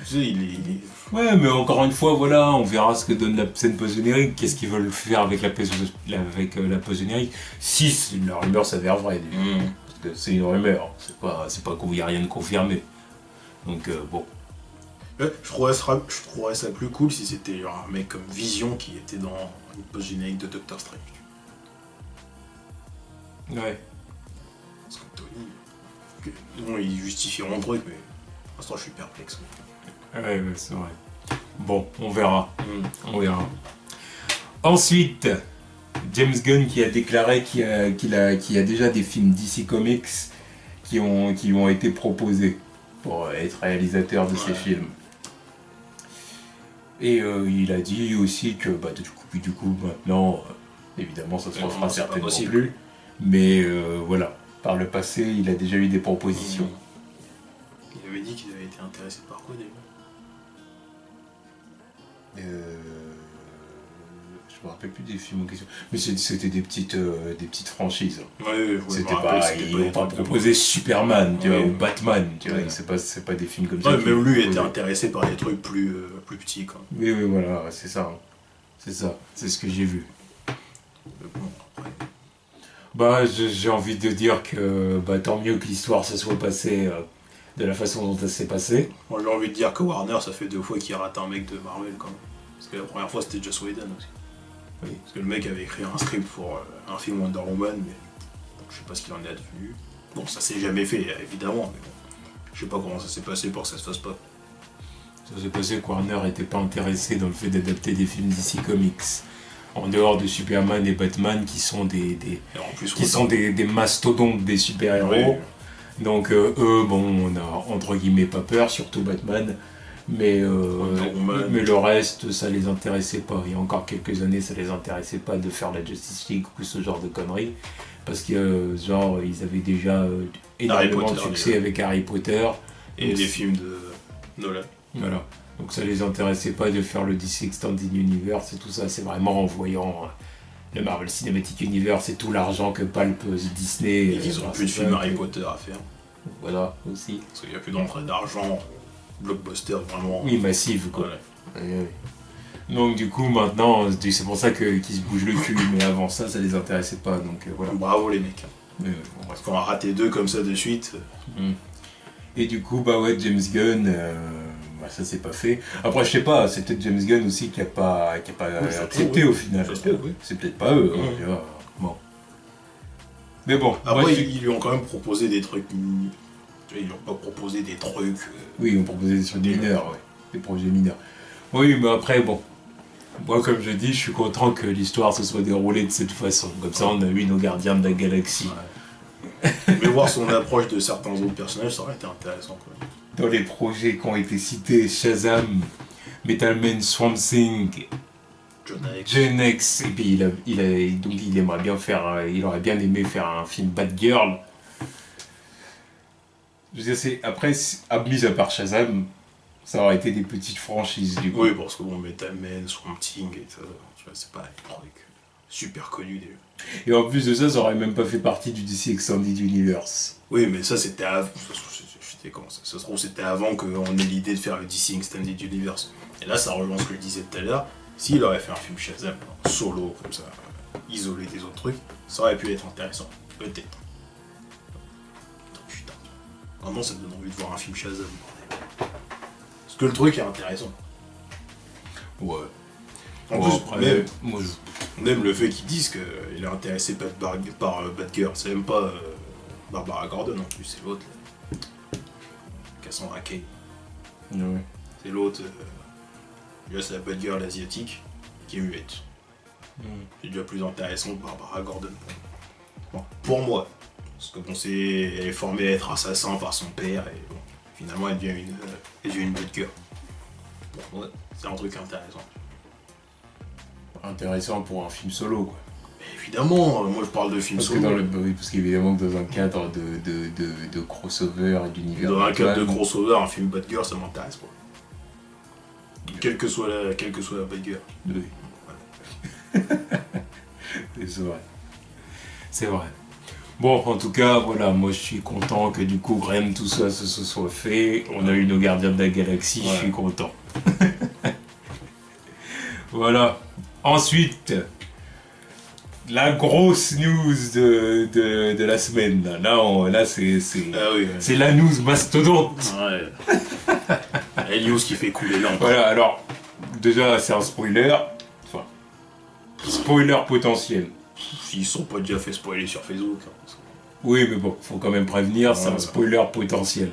tu sais, il est... Ouais, mais encore une fois, voilà, on verra ce que donne la scène post-générique, qu'est-ce qu'ils veulent faire avec la post-générique, si la rumeur s'avère vraie, parce que c'est une rumeur, c'est pas qu'il n'y a rien de confirmé. Donc bon. Je trouverais ça plus cool si c'était genre un mec comme Vision qui était dans une post-générique de Doctor Strange. Ouais. Parce que Tony... Bon, ils justifieront le truc, mais pour l'instant, je suis perplexe. Ouais, c'est vrai. Bon, on verra. On verra. Ensuite, James Gunn qui a déclaré qu'il y a déjà des films DC Comics qui lui ont été proposés pour être réalisateur de ces films. Et il a dit aussi que du coup maintenant, évidemment ça se fera certainement plus. Mais voilà, par le passé, il a déjà eu des propositions. Il avait dit qu'il avait été intéressé par quoi déjà? Je me rappelle plus des films en question. Mais c'était des petites franchises. Ouais, C'était pas, ils n'ont pas proposé Superman, tu vois, ou Batman, tu vois. C'est pas des films comme ça. Ouais, même lui était intéressé par des trucs plus petits, quoi. Oui, voilà, c'est ça. C'est ça, c'est ce que j'ai vu. Mais bon, après... Bah, j'ai envie de dire que tant mieux que l'histoire se soit passée de la façon dont elle s'est passée. Moi j'ai envie de dire que Warner, ça fait 2 fois qu'il rate un mec de Marvel, quand même. Parce que la première fois, c'était Joss Whedon aussi. Oui. Parce que le mec avait écrit un script pour un film Wonder Woman, mais donc, je sais pas ce qu'il en est advenu. Bon, ça s'est jamais fait, évidemment, mais bon, je sais pas comment ça s'est passé pour que ça se fasse pas. Ça s'est passé que Warner n'était pas intéressé dans le fait d'adapter des films DC Comics. En dehors de Superman et Batman, qui sont des mastodontes des super-héros. Oui. Donc eux, bon, on a entre guillemets pas peur, surtout Batman. Mais le reste, ça les intéressait pas. Il y a encore quelques années, ça les intéressait pas de faire la Justice League ou ce genre de conneries. Parce que, ils avaient déjà énormément de succès avec Harry Potter. Et les films de Nolan. Voilà. Donc ça les intéressait pas de faire le DC Extended Universe et tout ça, c'est vraiment en voyant le Marvel Cinematic Universe et tout l'argent que palpe Disney. Et qu'ils ont plus de films Harry Potter à faire. Voilà, aussi. Parce qu'il n'y a plus d'entrée d'argent, blockbuster vraiment. Oui, massive quoi. Ouais. Ouais. Donc du coup maintenant, c'est pour ça qu'ils se bougent le cul, mais avant ça, ça les intéressait pas, donc voilà. Bravo les mecs. Mais, bon, bref. Parce qu'on a raté 2 comme ça de suite. Et du coup, bah ouais, James Gunn, ça s'est pas fait. Après, je sais pas, c'est peut-être James Gunn aussi qui a pas accepté au final. Ça se trouve, oui. C'est peut-être pas eux. Tu vois. Bon. Mais bon. Après, moi, ils lui ont quand même proposé des trucs. Tu vois, ils lui ont pas proposé des trucs. Oui, ils ont proposé des trucs mineurs, ouais. Des projets mineurs. Oui, mais après, bon. Moi, comme je dis, je suis content que l'histoire se soit déroulée de cette façon. Comme ça, on a eu nos gardiens de la galaxie. Ouais. Mais voir son approche de certains autres personnages, ça aurait été intéressant. Quoi. Dans les projets qui ont été cités, Shazam, Metal Man, Swamp Thing, Gen X, et puis donc il aimerait bien faire, il aurait bien aimé faire un film Batgirl. Je veux dire, après, mis à part Shazam, ça aurait été des petites franchises du coup. Oui, parce que bon, Metal Man, Swamp Thing, et ça, tu vois, c'est pas un truc super connu déjà. Et en plus de ça, ça aurait même pas fait partie du DC Extended Universe. Oui, mais ça c'était avant. Ça se trouve, c'était avant qu'on ait l'idée de faire le DC Extended Universe. Et là, ça rejoint ce que je disais tout à l'heure. S'il aurait fait un film Shazam, solo, comme ça, isolé des autres trucs, ça aurait pu être intéressant. Peut-être. Oh, putain. Vraiment, ça me donne envie de voir un film Shazam. Parce que le truc est intéressant. Ouais. En bon, plus, après, même le fait qu'ils disent qu'il est intéressé par Batgirl, c'est même pas Barbara Gordon en plus, c'est l'autre. Cassandra Cain. Ouais. C'est l'autre. Là, c'est la Batgirl asiatique qui est muette. C'est déjà plus intéressant que Barbara Gordon. Bon, pour moi. Parce que bon, elle est formée à être assassin par son père et bon, finalement elle devient une Batgirl. Bon, ouais, c'est un truc intéressant. Intéressant pour un film solo quoi. Mais évidemment, moi je parle de film Parce solo. parce qu'évidemment que dans un cadre de crossover et d'univers. Dans un cadre de crossover, un film Batgirl ça m'intéresse pas. Quelle que soit la Batgirl. Oui. C'est vrai. C'est vrai. Bon, en tout cas, voilà, moi je suis content que du coup, rien de tout ça se soit fait. On a eu nos gardiens de la galaxie, je suis content. Voilà. Ensuite, la grosse news de la semaine. Là c'est c'est la news mastodonte. Ouais. La news qui fait couler l'encre. Voilà, alors, déjà, c'est un spoiler. Enfin, spoiler potentiel. S'ils sont pas déjà fait spoiler sur Facebook. Hein. Oui, mais bon, faut quand même prévenir, c'est un spoiler potentiel.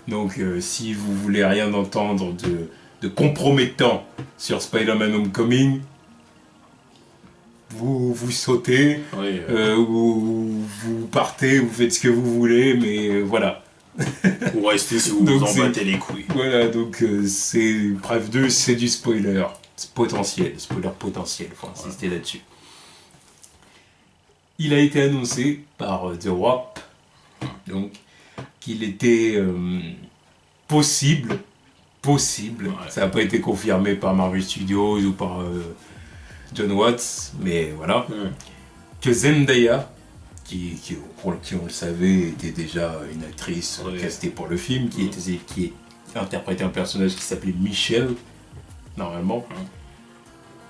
Donc, si vous voulez rien entendre de compromettant sur Spider-Man Homecoming, vous sautez, vous partez, vous faites ce que vous voulez, mais voilà. Ou restez si vous vous en battez les couilles. Voilà, donc c'est Bref 2, c'est du spoiler potentiel, faut insister là-dessus. Il a été annoncé par The Wrap, donc, qu'il était possible, ça n'a pas été confirmé par Marvel Studios ou par John Watts, mais voilà, que Zendaya, qui on le savait, était déjà une actrice castée pour le film, qui interprétait un personnage qui s'appelait Michelle, normalement,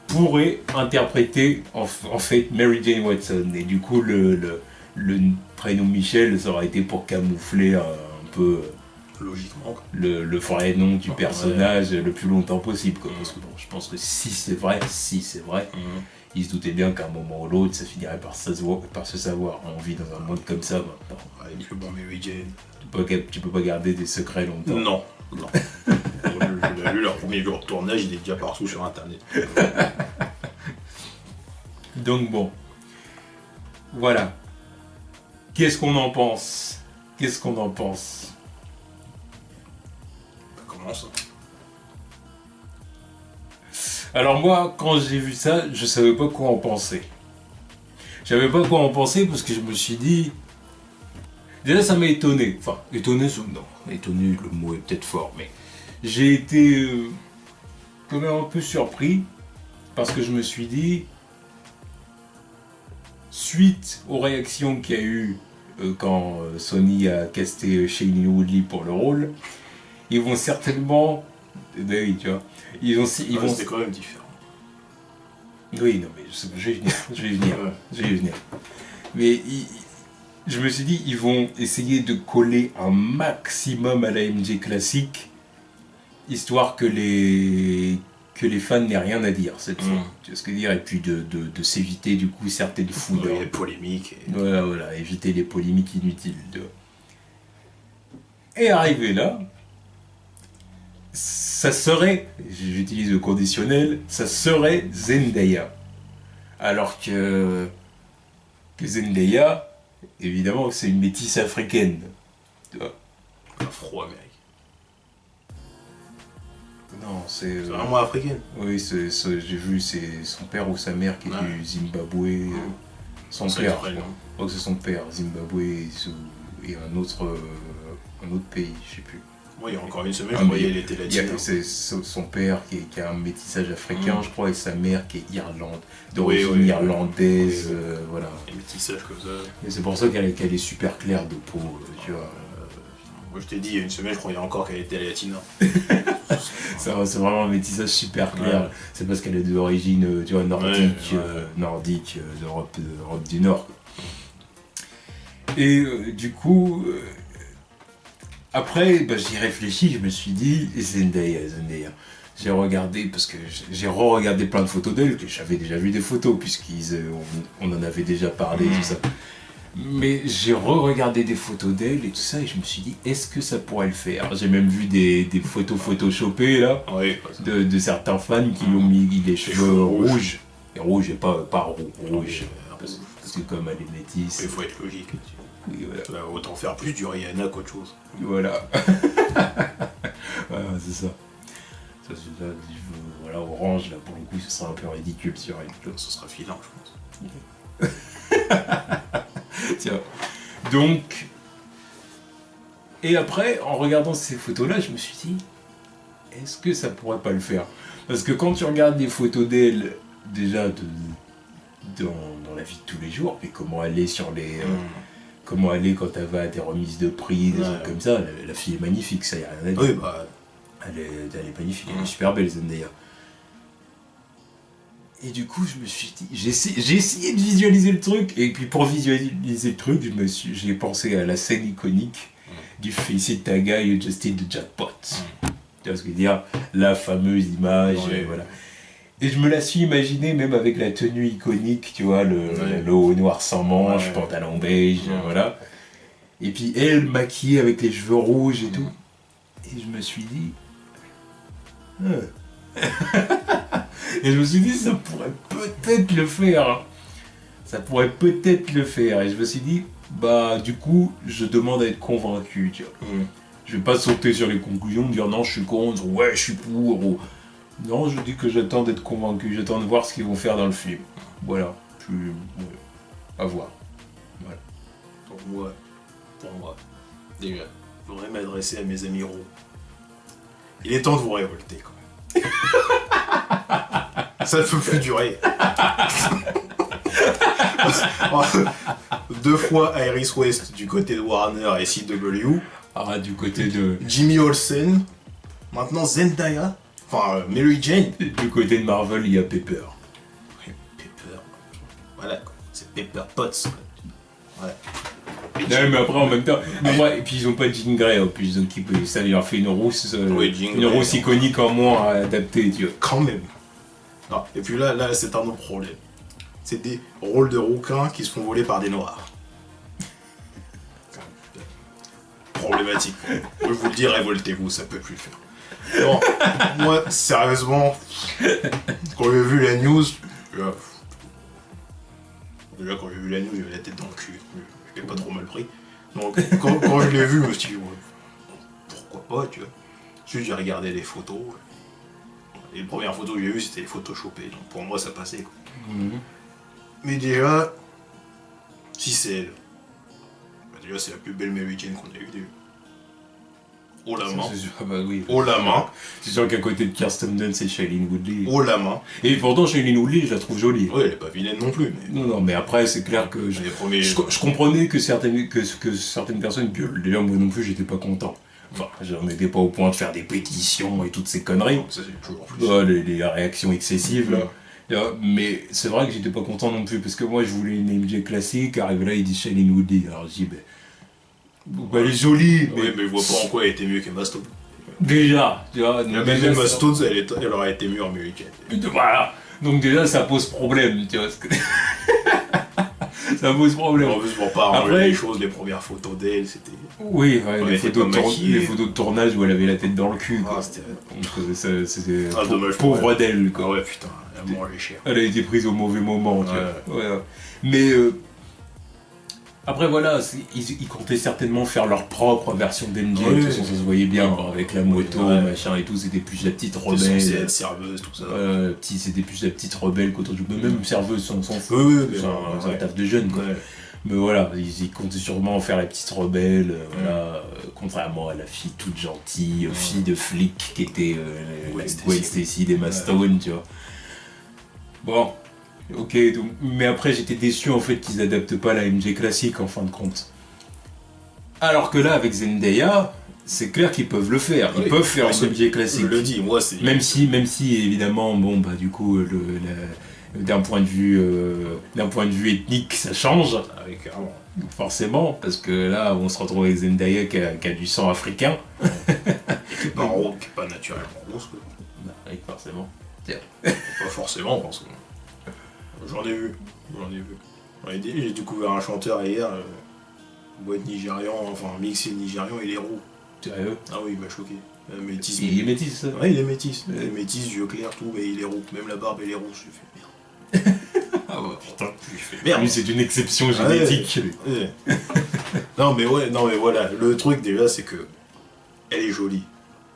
pourrait interpréter en fait Mary Jane Watson. Et du coup, le prénom Michelle, ça aurait été pour camoufler un peu logiquement le vrai nom du personnage le plus longtemps possible. Quoi. Parce que bon, je pense que si c'est vrai, il se doutait bien qu'à un moment ou l'autre, ça finirait par se savoir. On vit dans un monde comme ça maintenant. Ouais, et puis bon, Mary Jane. Tu peux pas garder des secrets longtemps. Non. J'ai lu leur premier jour de tournage, il est déjà partout sur internet. Donc bon. Voilà. Qu'est-ce qu'on en pense? Comment ça? Alors moi, quand j'ai vu ça, je savais pas quoi en penser. Parce que je me suis dit... Déjà, ça m'a étonné. Enfin, étonné, non. Étonné, le mot est peut-être fort, mais... j'ai été quand même un peu surpris parce que je me suis dit, suite aux réactions qu'il y a eu quand Sony a casté Shailene Woodley pour le rôle, ils vont certainement, oui, tu vois, ils vont. C'était quand même différent. Oui, non, mais je vais venir, je vais venir. Mais je me suis dit, ils vont essayer de coller un maximum à la MJ classique, histoire que les fans n'aient rien à dire cette fois. Tu vois ce que je veux dire. Et puis de s'éviter du coup certaines fouilles. Les polémiques. Voilà, éviter les polémiques inutiles. Et arrivé là, ça serait, j'utilise le conditionnel, ça serait Zendaya. Alors que Zendaya, évidemment, c'est une métisse africaine. Tu vois. Afro-américaine. Non, c'est vraiment africaine. Oui, j'ai vu, c'est son père ou sa mère qui est du Zimbabwe. Son père, je crois que c'est son père, Zimbabwe et un autre pays, je sais plus. Oui, il y a encore une semaine, je croyais qu'elle était latine. C'est son père qui a un métissage africain, je crois, et sa mère qui est d'origine irlandaise, voilà. Un métissage comme ça. Et c'est pour ça qu'elle est super claire de peau, tu vois. Moi je t'ai dit, il y a une semaine, je croyais encore qu'elle était latina. C'est vraiment un métissage super clair. Ouais. C'est parce qu'elle est d'origine, tu vois, nordique, nordique, d'Europe du Nord. Et du coup... après, j'y réfléchis, je me suis dit, Zendaya. J'ai regardé, parce que j'ai re-regardé plein de photos d'elle, que j'avais déjà vu des photos, puisqu'on en avait déjà parlé, tout ça. Mais j'ai re-regardé des photos d'elle et tout ça, et je me suis dit, est-ce que ça pourrait le faire? J'ai même vu des photos photoshopées, là, de certains fans qui lui ont mis les cheveux rouges. Et rouge, et pas rouge. Parce que comme elle est métisse... Il faut être logique. Oui, voilà. Autant faire plus du Rihanna qu'autre chose. Voilà. C'est ça. Ça, voilà, orange, là, pour le coup, ce sera un peu ridicule sur elle. Ce sera filant, je pense. Tiens. Donc... Et après, en regardant ces photos-là, je me suis dit, est-ce que ça pourrait pas le faire? Parce que quand tu regardes des photos d'elle, déjà, dans la vie de tous les jours, et comment elle est sur les... comment elle est quand elle va à des remises de prix, des trucs comme ça, la fille est magnifique, ça y a rien à dire. Oui, elle est magnifique, elle est super belle, Zendaya. Et du coup, je me suis dit, j'ai essayé de visualiser le truc, et puis pour visualiser le truc, j'ai pensé à la scène iconique du Facey Taga et Justin de Jackpot. Tu vois ce que je veux dire? La fameuse image, voilà. Et je me la suis imaginée même avec la tenue iconique, tu vois, le haut noir sans manches, pantalon beige, voilà. Et puis elle maquillée avec les cheveux rouges et tout. Et je me suis dit... et je me suis dit, ça pourrait peut-être le faire. Ça pourrait peut-être le faire. Et je me suis dit, du coup, je demande à être convaincu, tu vois. Je vais pas sauter sur les conclusions, dire non, je suis contre, ouais, je suis pour... Non, je dis que j'attends d'être convaincu, j'attends de voir ce qu'ils vont faire dans le film. Voilà, à voir. Voilà. Pour moi, déjà, je voudrais m'adresser à mes amis roux. Il est temps de vous révolter quand même. Ça ne peut plus durer. 2 fois Iris West du côté de Warner et CW. Du côté de... Jimmy Olsen. Maintenant Zendaya. Enfin, Mary Jane. Du côté de Marvel, il y a Pepper. Oui, Pepper. Voilà, c'est Pepper Potts. Voilà. Non, mais après, en même temps... et puis ils ont pas Jean Grey, en plus, donc ça leur fait une rousse... une rousse iconique en moins à adapter, tu vois. Quand même. Non. Et puis là, c'est un autre problème. C'est des rôles de rouquins qui se font voler par des noirs. Problématique. Je vous le dis, révoltez-vous, ça peut plus le faire. Non, moi, sérieusement, quand j'ai vu la news, déjà quand j'ai vu la news, j'avais la tête dans le cul, je l'ai pas trop mal pris. Donc quand je l'ai vu, je me suis dit, pourquoi pas, tu vois. Ensuite, j'ai regardé les photos, et les premières photos que j'ai vues, c'était les photoshopées, donc pour moi, ça passait, quoi. Mais déjà, si c'est elle, déjà, c'est la plus belle Mary Jane qu'on a eue. haut la main. C'est sûr, ah bah oui. Haut la main. C'est sûr qu'à côté de Kirsten Dunst, c'est Shailene Woodley. Haut la main. Et pourtant, Shailene Woodley, je la trouve jolie. Oui, elle est pas vilaine non plus. Mais... Non, mais après, c'est clair que Les premiers... je comprenais que certaines personnes gueulent. D'ailleurs, moi non plus, j'étais pas content. Enfin, j'en étais pas au point de faire des pétitions et toutes ces conneries. Ça, c'est toujours plus. Les réactions excessives, là. Mais c'est vrai que j'étais pas content non plus, parce que moi, je voulais une MJ classique, arrive là, il dit Shailene Woodley. Alors, je dis, elle est jolie. Oui, mais je vois pas en quoi elle était mieux qu'Emma Stone. Déjà, tu vois. Même Emma Stone, elle aurait été mieux en musique. Voilà. Donc déjà, ça pose problème, tu vois. Ça pose problème. En plus, pour pas arranger les choses, les premières photos d'elle, c'était... Oui, les photos de tournage où elle avait la tête dans le cul. Ah, c'était dommage. pauvre d'elle, quoi. Ah ouais, putain, elle a mangé cher. Elle a été prise au mauvais moment, tu vois. Ouais. Mais après, voilà, ils comptaient certainement faire leur propre version d'MJ. De toute façon, ça se voyait bien, avec la moto, machin et tout. C'était plus la petite rebelle. C'était être serveuse, tout ça. C'était plus la petite rebelle qu'autre chose. Même serveuse, on s'en fout. Oui, c'est un taf de jeune, quoi. Ouais. Mais voilà, ils comptaient sûrement faire la petite rebelle, voilà, contrairement à la fille toute gentille, fille de flic qui était Gwen Stacy d'Emma Stone, tu vois. Bon, ok, donc, mais après j'étais déçu en fait qu'ils adaptent pas la MJ classique en fin de compte. Alors que là, avec Zendaya, c'est clair qu'ils peuvent le faire. Ils peuvent faire une MJ classique. Je le dis, moi c'est... Même si évidemment, bon bah du coup, d'un point de vue ethnique, ça change. Ah oui, carrément. Forcément, parce que là, on se retrouve avec Zendaya qui a du sang africain. Qui est pas naturellement rose, quoi. Oui, forcément. Pas forcément, parce que... J'en ai vu. J'ai découvert un chanteur hier, boîte nigérian, enfin mixé nigérian, il est roux. Sérieux? Ah oui, il m'a choqué. Métis. Il est métis, ça? Ouais, il est métis. Il est métis, yeux clairs, tout, mais il est roux. Même la barbe, elle est rouge. Je fais merde. Ah bah putain. Je fais merde. Lui, c'est une exception génétique. Ouais. Non, mais voilà. Le truc, déjà, c'est que... Elle est jolie.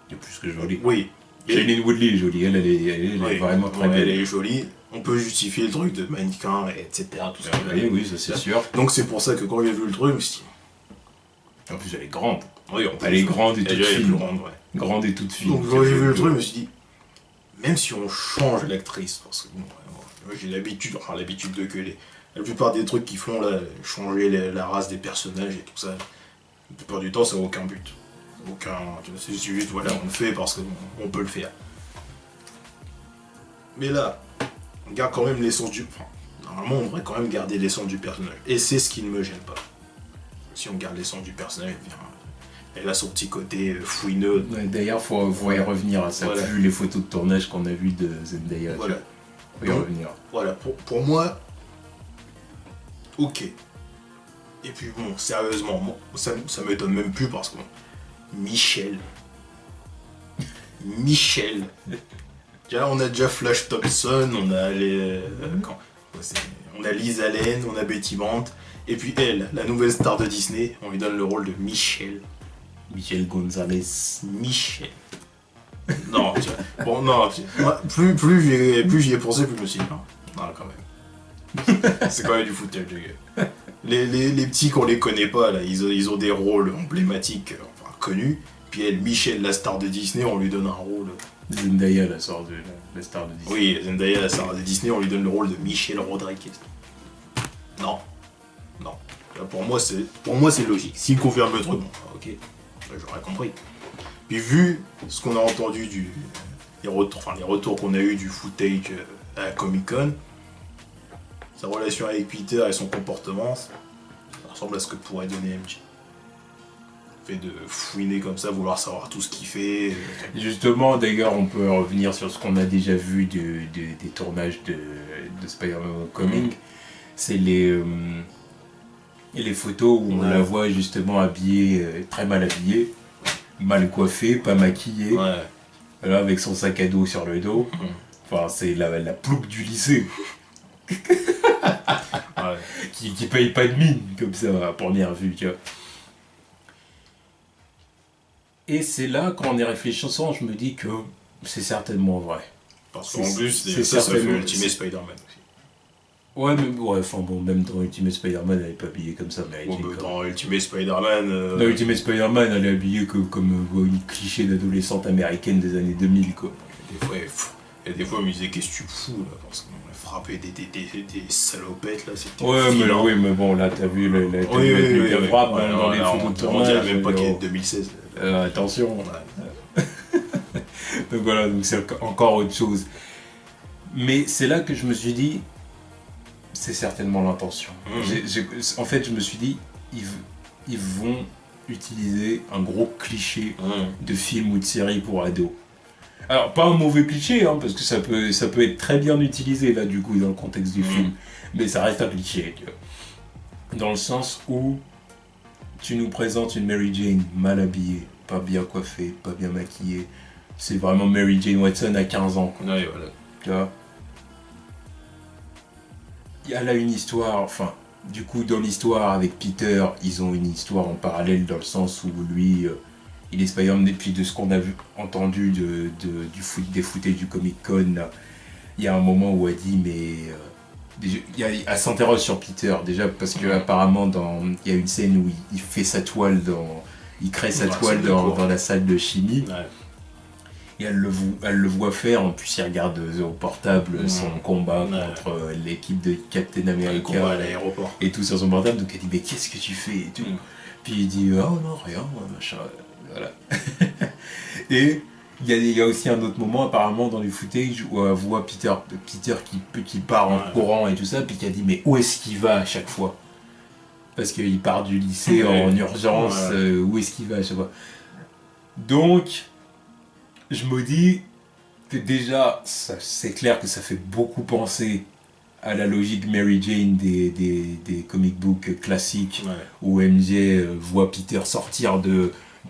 Elle est plus que jolie. Oui. Shailene Woodley est jolie. Elle est vraiment très belle. Elle est jolie. On peut justifier le truc de mannequin, etc. Tout ça. Oui, ça c'est sûr. Donc c'est pour ça que quand j'ai vu le truc, je me suis dit... En plus, elle est grande. Oui, elle est grande et toute fine. Grande et toute fine. Donc quand j'ai vu le truc, je me suis dit... Même si on change l'actrice, parce que moi j'ai l'habitude de que la plupart des trucs qu'ils font là, changer la race des personnages et tout ça, la plupart du temps ça n'a aucun but. C'est juste voilà, on le fait parce qu'on peut le faire. Mais là, on garde quand même l'essence du... Enfin, normalement on devrait quand même garder l'essence du personnage. Et c'est ce qui ne me gêne pas. Si on garde l'essence du personnage, elle a son petit côté fouineux. Ouais, d'ailleurs, faut y revenir à ça, vu les photos de tournage qu'on a vues de Zendaya. Voilà. Faut y revenir. Voilà, pour moi, ok. Et puis bon, sérieusement, bon, ça m'étonne même plus parce que Michel. Là, on a déjà Flash Thompson, on a on a Liz Allen, on a Betty Brant, et puis elle, la nouvelle star de Disney, on lui donne le rôle de Michel. Michel Gonzalez. Michel. Non, bon, non, plus j'y ai pensé, plus je me suis dit, non, quand même. C'est quand même du foutage de gueule. Les petits qu'on les connaît pas, là, ils ont des rôles emblématiques, enfin, connus, puis elle, Michel, la star de Disney, on lui donne un rôle... Zendaya, la star de Disney. Oui, Zendaya, la star de Disney, on lui donne le rôle de Michel Rodriguez. Non. Pour moi, c'est logique. S'il confirme le truc, bon, ok, j'aurais compris. Puis vu ce qu'on a entendu les retours qu'on a eu du footage à la Comic-Con, sa relation avec Peter et son comportement, ça ressemble à ce que pourrait donner MJ. Le fait de fouiner comme ça, vouloir savoir tout ce qu'il fait. Justement, d'ailleurs, on peut revenir sur ce qu'on a déjà vu des tournages de Spider-Man Homecoming. C'est les photos où on la voit justement habillée, très mal habillée, mal coiffée, pas maquillée, là, avec son sac à dos sur le dos. Enfin, c'est la plouque du lycée. qui paye pas de mine, comme ça, à première vue, tu vois. Et c'est là, quand on est réfléchissant, je me dis que c'est certainement vrai. Parce qu'en plus, ça fait Ultimate Spider-Man aussi. Ouais, mais ouais, enfin bon, même dans Ultimate Spider-Man, elle est pas habillée comme ça, Mary Bon, Jane. bah, Quoi. dans Ultimate Spider-Man. Dans Ultimate Spider-Man, elle est habillée comme une cliché d'adolescente américaine des années 2000, quoi. Des fois, des fois, elle me disait qu'est-ce que tu fous là, parce qu'on a frappé des salopettes là, c'était Ouais, mais, violent. oui, mais bon, là, t'as vu la Oui, technique de frappe ouais, dans les là, photos de on tournage. dirait même pas qu'il est 2016. Attention. Ouais. Donc voilà, donc c'est encore autre chose. Mais c'est là que je me suis dit, c'est certainement l'intention. En fait, je me suis dit, ils vont utiliser un gros cliché de film ou de série pour ados. Alors, pas un mauvais cliché, hein, parce que ça peut être très bien utilisé, là, du coup, dans le contexte du film. Mais ça reste un cliché, tu vois. Dans le sens où tu nous présentes une Mary Jane mal habillée, pas bien coiffée, pas bien maquillée. C'est vraiment Mary Jane Watson à 15 ans, quoi. Ouais, voilà. Tu vois. Elle a une histoire, enfin, du coup, dans l'histoire avec Peter, ils ont une histoire en parallèle dans le sens où lui, il est Spider-Man, et puis de ce qu'on a entendu des footage du Comic Con, là, il y a un moment où elle dit, mais. Elle s'interroge sur Peter, déjà, parce que apparemment, il y a une scène où il fait sa toile il crée sa toile dans la salle de chimie. Ouais. Et elle le voit faire, en plus il regarde au portable son combat contre l'équipe de Captain America à l'aéroport. et tout sur son portable, donc elle dit mais qu'est-ce que tu fais et tout. Puis il dit oh non rien, machin, voilà. Et il y a aussi un autre moment apparemment dans les footage où elle voit Peter qui part en courant et tout ça, puis qui a dit mais où est-ce qu'il va à chaque fois? Parce qu'il part du lycée en urgence, où est-ce qu'il va à chaque fois? Donc je me dis que déjà, c'est clair que ça fait beaucoup penser à la logique Mary Jane des comic books classiques, où MJ voit Peter sortir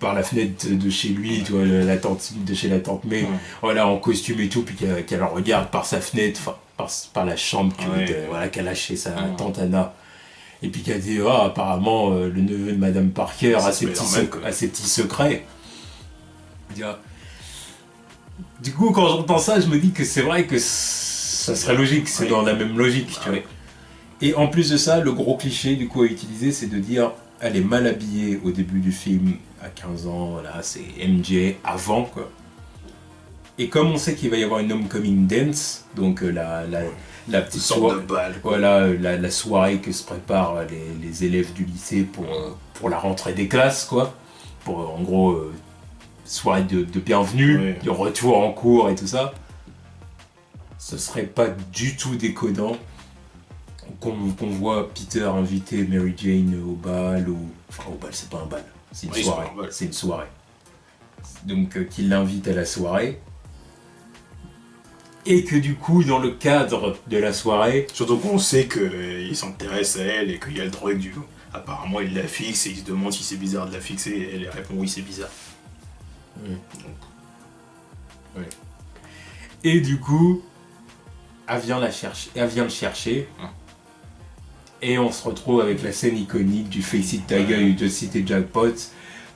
par la fenêtre de chez lui, tu vois, de chez la tante May, voilà, en costume et tout, puis qu'elle regarde par sa fenêtre, par la chambre qu'elle a chez sa tante Anna. Et puis qu'elle dit, apparemment, le neveu de Madame Parker a ses petits secrets. Du coup, quand j'entends ça, je me dis que c'est vrai que ça serait logique, c'est dans la même logique, tu vois. Et en plus de ça, le gros cliché du coup à utiliser, c'est de dire elle est mal habillée au début du film, à 15 ans, voilà, c'est MJ avant, quoi. Et comme on sait qu'il va y avoir une homecoming dance, donc la petite soirée, voilà, la soirée que se préparent les élèves du lycée pour la rentrée des classes, quoi. Pour en gros soirée de bienvenue, de retour en cours et tout ça, ce serait pas du tout déconnant qu'on voit Peter inviter Mary Jane au bal, enfin au bal c'est pas un bal, c'est une soirée, c'est une soirée. Donc qu'il l'invite à la soirée, et que du coup dans le cadre de la soirée... Surtout qu'on sait qu'il s'intéresse à elle et qu'il y a le truc du... Apparemment il la fixe et il se demande si c'est bizarre de la fixer et elle répond oui c'est bizarre. Et du coup, elle vient le chercher. Et on se retrouve avec la scène iconique du Face It Tiger et de City Jackpot.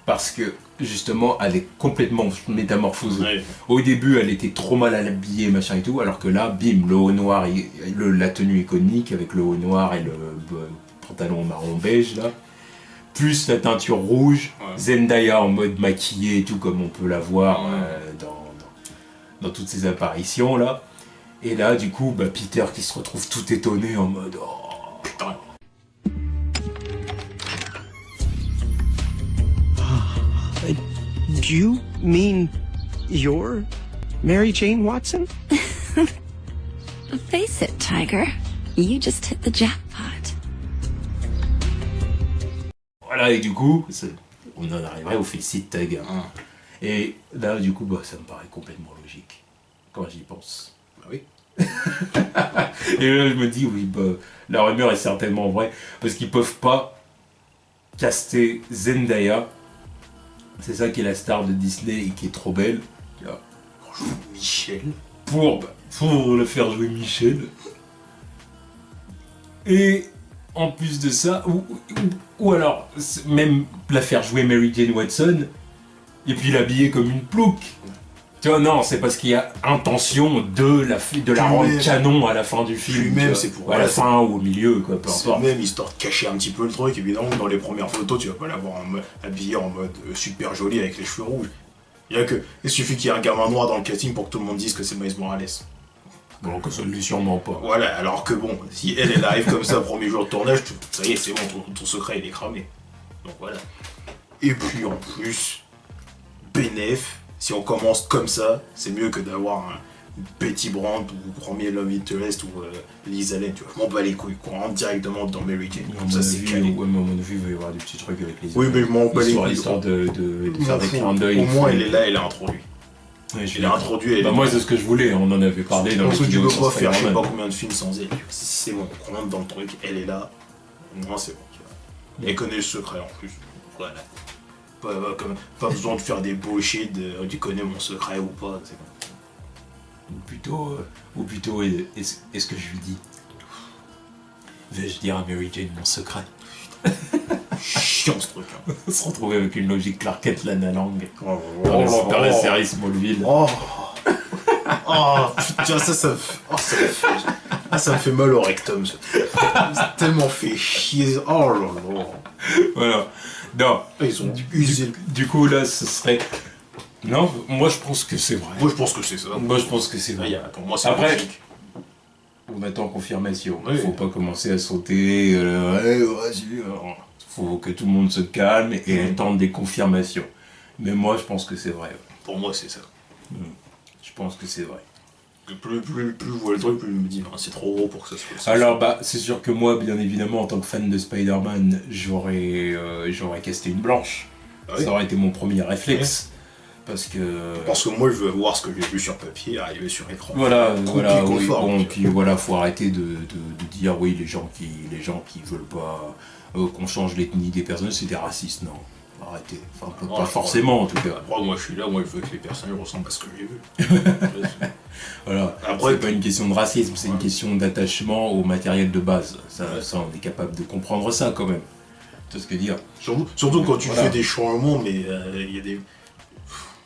Parce que justement, elle est complètement métamorphosée. Au début, elle était trop mal habillée, machin et tout. Alors que là, bim, le haut noir, la tenue iconique avec le haut noir et le pantalon marron beige là. Plus la teinture rouge, Zendaya en mode maquillée et tout comme on peut la voir dans toutes ces apparitions là. Et là du coup Peter qui se retrouve tout étonné en mode oh putain. Do you mean you're Mary Jane Watson? Face it, Tiger. You just hit the jackpot. Voilà, et du coup, on en arriverait au Face It Tiger. Et là, du coup, ça me paraît complètement logique quand j'y pense. Bah oui. Et là, je me dis, oui, la rumeur est certainement vraie, parce qu'ils peuvent pas caster Zendaya, c'est ça qui est la star de Disney et qui est trop belle, Michel, pour le faire jouer Michel. Et en plus de ça, ou alors même la faire jouer Mary Jane Watson, et puis l'habiller comme une plouc. Tu vois, non, c'est parce qu'il y a intention de la rendre canon à la fin du film. Puis même, c'est pour... à la fin ou au milieu, quoi, peu importe. Même histoire de cacher un petit peu le truc, évidemment, dans les premières photos, tu vas pas l'avoir habillé en mode super joli avec les cheveux rouges. Il suffit qu'il y ait un gamin noir dans le casting pour que tout le monde dise que c'est Miles Morales. Bon, que ça ne l'est sûrement pas. Voilà, alors que bon, si elle arrive comme ça, premier jour de tournage, ça y est, c'est bon, ton secret il est cramé. Donc voilà. Et puis en plus, bénéf, si on commence comme ça, c'est mieux que d'avoir un Betty Brandt ou premier Love Interest ou Liz Allen, tu vois. Je m'en bats les couilles, qu'on rentre directement dans Mary Jane. Comme ça, c'est calé. Ouais, mais à mon avis, il va y avoir des petits trucs avec les Oui, mais je m'en bats les couilles. Histoire de faire des clins d'œil. Au moins, elle est là, elle est introduite. Ouais, elle est introduite. Moi, c'est ce que je voulais, on en avait parlé dans le vidéo. Tu peux pas faire je sais pas combien de films sans elle. C'est bon, on rentre dans le truc, elle est là. Moi, c'est bon, tu vois. Elle connaît le secret en plus. Voilà. Pas besoin de faire des bullshit de tu connais mon secret ou pas. C'est bon. Ou plutôt, est-ce que je lui dis vais-je dire à Mary Jane mon secret? Chiant ce truc. Hein. Se retrouver avec une logique Clark Kent Lana Lang dans la série Smallville. Oh putain, ça me fait mal au rectum. C'est tellement fait chier. Oh là là. Voilà. Non. Ils ont usé. Du coup, là, ce serait. Non, moi je pense que c'est vrai. Moi je pense que c'est ça. Moi je pense que c'est vrai. Pour moi, c'est après, logique. on attend confirmation. Oui. Faut pas commencer à sauter. Faut que tout le monde se calme et attende des confirmations. Mais moi je pense que c'est vrai. Pour moi, c'est ça. Je pense que c'est vrai. Plus je vois le truc, plus je me dis non, c'est trop gros pour que ça soit. Alors c'est sûr que moi, bien évidemment, en tant que fan de Spider-Man, j'aurais casté une blanche. Ah oui. Ça aurait été mon premier réflexe. Parce que moi je veux voir ce que j'ai vu sur papier arriver sur écran. Voilà, oui, bon, puis voilà, faut arrêter de dire oui, les gens qui veulent pas qu'on change l'ethnie des personnages, c'est des racistes, non. Arrêtez. Enfin, Non, pas forcément en tout cas. Après, moi je suis là, moi je veux que les personnages ressemblent à ce que j'ai vu. Voilà. Après, c'est pas une question de racisme, c'est une question d'attachement au matériel de base. Ça, on est capable de comprendre ça quand même. Tu vois ce que dire. Surtout quand tu fais des changements, mais il y a des.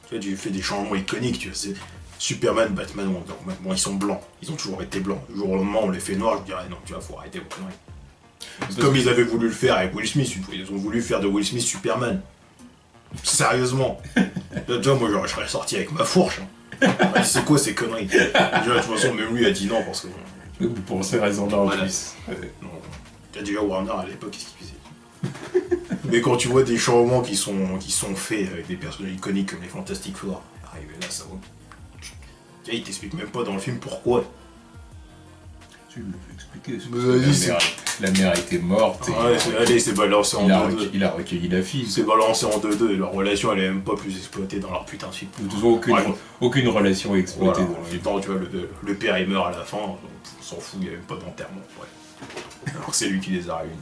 Tu vois, tu fais des changements iconiques, tu vois. C'est Superman, Batman, Wonder Woman. Bon, ils sont blancs, ils ont toujours été blancs. Du jour au lendemain, on les fait noirs, je dirais non, tu vois, faut arrêter vos conneries. Comme ils avaient voulu le faire avec Will Smith, ils ont voulu faire de Will Smith Superman. Sérieusement. Tu vois, moi je serais sorti avec ma fourche. Hein. C'est quoi ces conneries? De toute façon, même lui a dit non parce que. Pour ces raisons-là en voilà. plus. Non. Déjà Warner à l'époque, qu'est-ce qu'il faisait? Mais quand tu vois des changements qui sont faits avec des personnages iconiques comme les Fantastic Four, arrivé là, ça va. Il t'explique même pas dans le film pourquoi. Tu me l'as expliqué. La mère était morte. Allez, c'est balancé en 2-2. Il a recueilli la fille. C'est balancé en 2-2 et leur relation elle est même pas plus exploitée dans leur putain de film. De toute façon, aucune relation exploitée Voilà, dans le film. temps, tu vois, le père il meurt à la fin, on s'en fout, il n'y a même pas d'enterrement. Ouais. Alors que c'est lui qui les a réunis.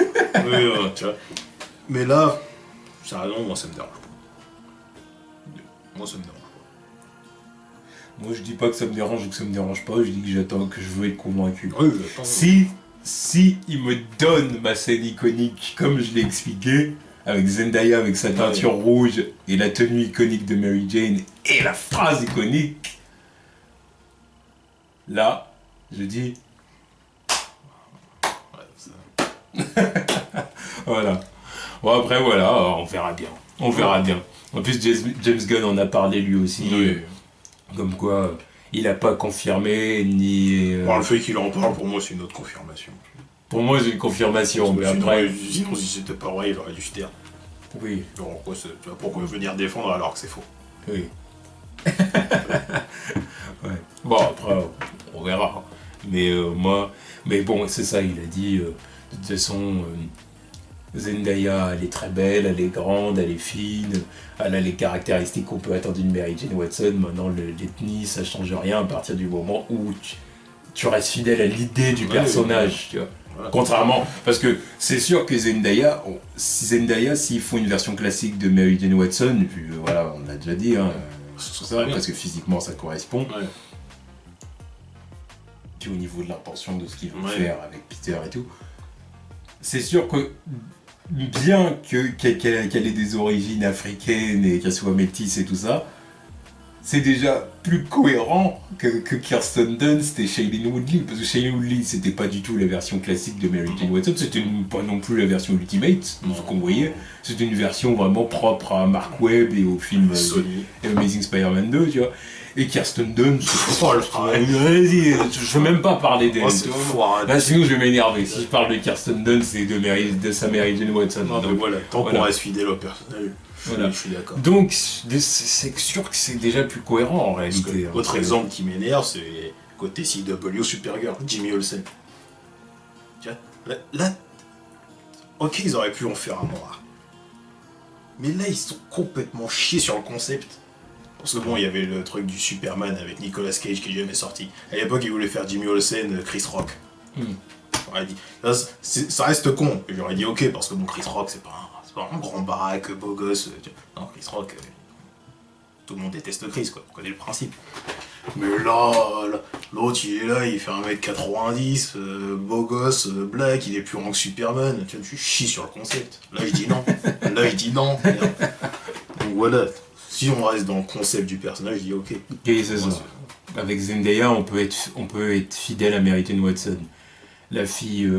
Oui, tu vois. Mais là, sérieusement, moi ça me dérange pas. Moi ça me dérange pas. Moi je dis pas que ça me dérange ou que ça me dérange pas, je dis que j'attends, que je veux être convaincu. Oui, j'attends. Si il me donne ma scène iconique comme je l'ai expliqué, avec Zendaya avec sa teinture rouge et la tenue iconique de Mary Jane et la phrase iconique, là, je dis... Voilà. Bon après voilà, on verra bien. On verra bien. En plus James Gunn en a parlé lui aussi. Oui. Comme quoi il n'a pas confirmé ni... Bon, le fait qu'il en parle pour moi c'est une autre confirmation. Pour moi c'est une confirmation. Mais après... Sinon si c'était pas vrai il aurait dû se taire. Oui. Alors, pourquoi venir défendre alors que c'est faux? Oui. Ouais. Bon après on verra. Mais bon c'est ça, il a dit de toute façon... Zendaya, elle est très belle, elle est grande, elle est fine, elle a les caractéristiques qu'on peut attendre d'une Mary Jane Watson. Maintenant, l'ethnie, ça change rien à partir du moment où tu restes fidèle à l'idée du personnage, tu vois. Voilà. Contrairement, parce que c'est sûr que Zendaya, s'ils font une version classique de Mary Jane Watson, et puis voilà, on l'a déjà dit, hein, parce que physiquement ça correspond. Ouais. Puis au niveau de l'intention de ce qu'ils vont faire avec Peter et tout, c'est sûr que bien qu'elle ait des origines africaines et qu'elle soit métisse et tout ça, c'est déjà plus cohérent que Kirsten Dunst et Shailene Woodley, parce que Shailene Woodley c'était pas du tout la version classique de Mary Jane Watson, c'était pas non plus la version Ultimate, ce qu'on voyait, c'était une version vraiment propre à Mark Webb et au film Amazing Spider-Man 2, tu vois. Et Kirsten Dunst, vas-y, je veux même pas parler d'elle. Là, sinon je vais m'énerver si je parle de Kirsten Dunst et de sa Mary Jane Watson. Non, donc voilà, tant qu'on reste fidèle au personnage. Voilà. Je suis d'accord. Donc, c'est sûr que c'est déjà plus cohérent en réalité. Autre exemple qui m'énerve, c'est côté CW Supergirl, Jimmy Olsen. Tu vois, là, ok, ils auraient pu en faire un noir. Mais là, ils sont complètement chiés sur le concept. Parce que bon, il y avait le truc du Superman avec Nicolas Cage qui est jamais sorti. À l'époque, ils voulaient faire Jimmy Olsen, Chris Rock. J'aurais dit, ça reste con. J'aurais dit ok, parce que bon, Chris Rock, c'est pas un grand baraque, beau gosse. Non, Chris Rock, tout le monde déteste Chris, quoi. On connaît le principe. Mais là, l'autre, il est là, il fait 1m90, beau gosse, black, il est plus grand que Superman. Tu vois, je chie sur le concept. Là, je dis non. Donc voilà. Si on reste dans le concept du personnage, je dis ok. Ok, c'est ça. Avec Zendaya, on peut être fidèle à Mary Jane Watson. La fille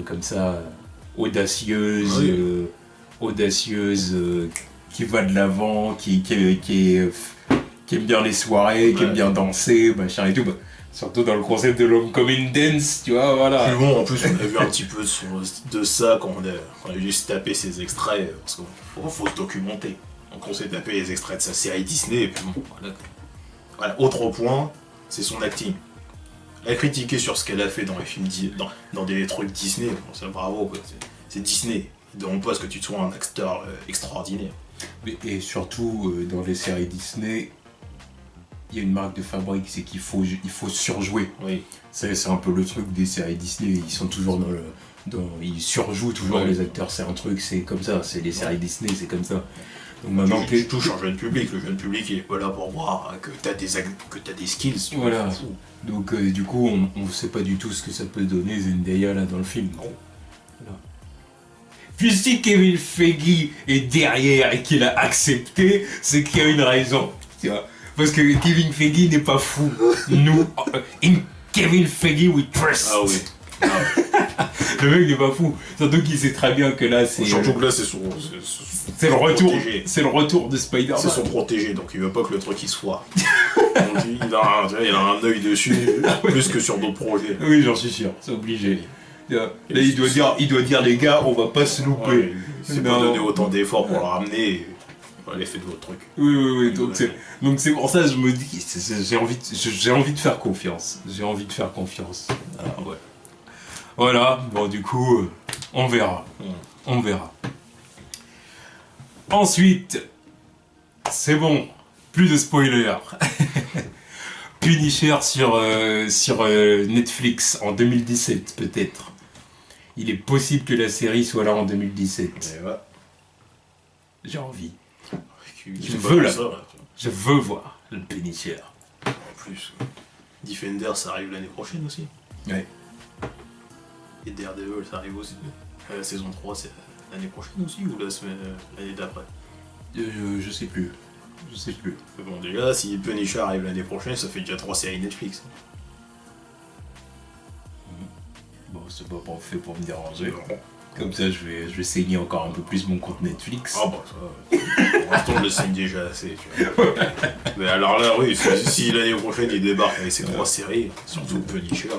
comme ça, audacieuse, qui va de l'avant, qui aime bien les soirées, qui aime bien danser, machin et tout. Bah, surtout dans le concept de l'Homecoming Dance, tu vois, voilà. Puis bon, en plus, on a vu un petit peu de ça quand on a juste tapé ces extraits, parce qu'il faut se documenter. Donc on s'est tapé les extraits de sa série Disney, et puis bon, voilà. Autre point, c'est son acting. Elle a critiqué sur ce qu'elle a fait dans les films, dans des trucs Disney, bon, c'est bravo, quoi. C'est Disney. Ils ne demandent pas à ce que tu sois un acteur extraordinaire. Et surtout, dans les séries Disney, il y a une marque de fabrique, c'est qu'il faut surjouer. Oui. C'est un peu le truc des séries Disney, ils sont toujours ils surjouent toujours les acteurs, c'est un truc, c'est comme ça, c'est les séries Disney, c'est comme ça. Donc maintenant tu touches un jeune public, le jeune public il est pas là pour voir que t'as des skills. Voilà. Donc du coup on sait pas du tout ce que ça peut donner Zendaya là dans le film. Voilà. Puis si Kevin Feige est derrière et qu'il a accepté, c'est qu'il y a une raison. Tu vois. Parce que Kevin Feige n'est pas fou. Nous, in Kevin Feige we trust. Ah oui. Le mec n'est pas fou. Surtout qu'il sait très bien que là c'est. Surtout que là c'est le retour. Protégé. C'est le retour de Spider-Man. C'est son protégé, donc il veut pas que le truc il se foire. Donc il a un œil dessus, plus que sur d'autres projets. Oui, j'en suis sûr, c'est obligé. Là, il doit dire les gars, on va pas se louper. Ouais, c'est pas donner autant d'efforts pour le ramener. Allez, faites votre truc. Oui. Donc c'est pour ça que je me dis, j'ai envie de faire confiance. Alors, ouais. Voilà, bon du coup, on verra. Ensuite, c'est bon, plus de spoilers. Punisher sur Netflix en 2017 peut-être. Il est possible que la série soit là en 2017. Ouais. J'ai envie. Je Je veux voir le Punisher. En plus, Defender ça arrive l'année prochaine aussi. Ouais. Et Daredevil ça arrive aussi. La saison 3 c'est l'année prochaine aussi ou l'année d'après? Je sais plus. Bon déjà si Punisher arrive l'année prochaine ça fait déjà 3 séries Netflix. Bon c'est pas fait pour me déranger. Comme ça je vais saigner encore un peu plus mon compte Netflix. Ah bah ça, pour l'instant on le saigne déjà assez. Tu vois. Mais alors là oui, si l'année prochaine il débarque avec ces 3 séries, surtout Punisher.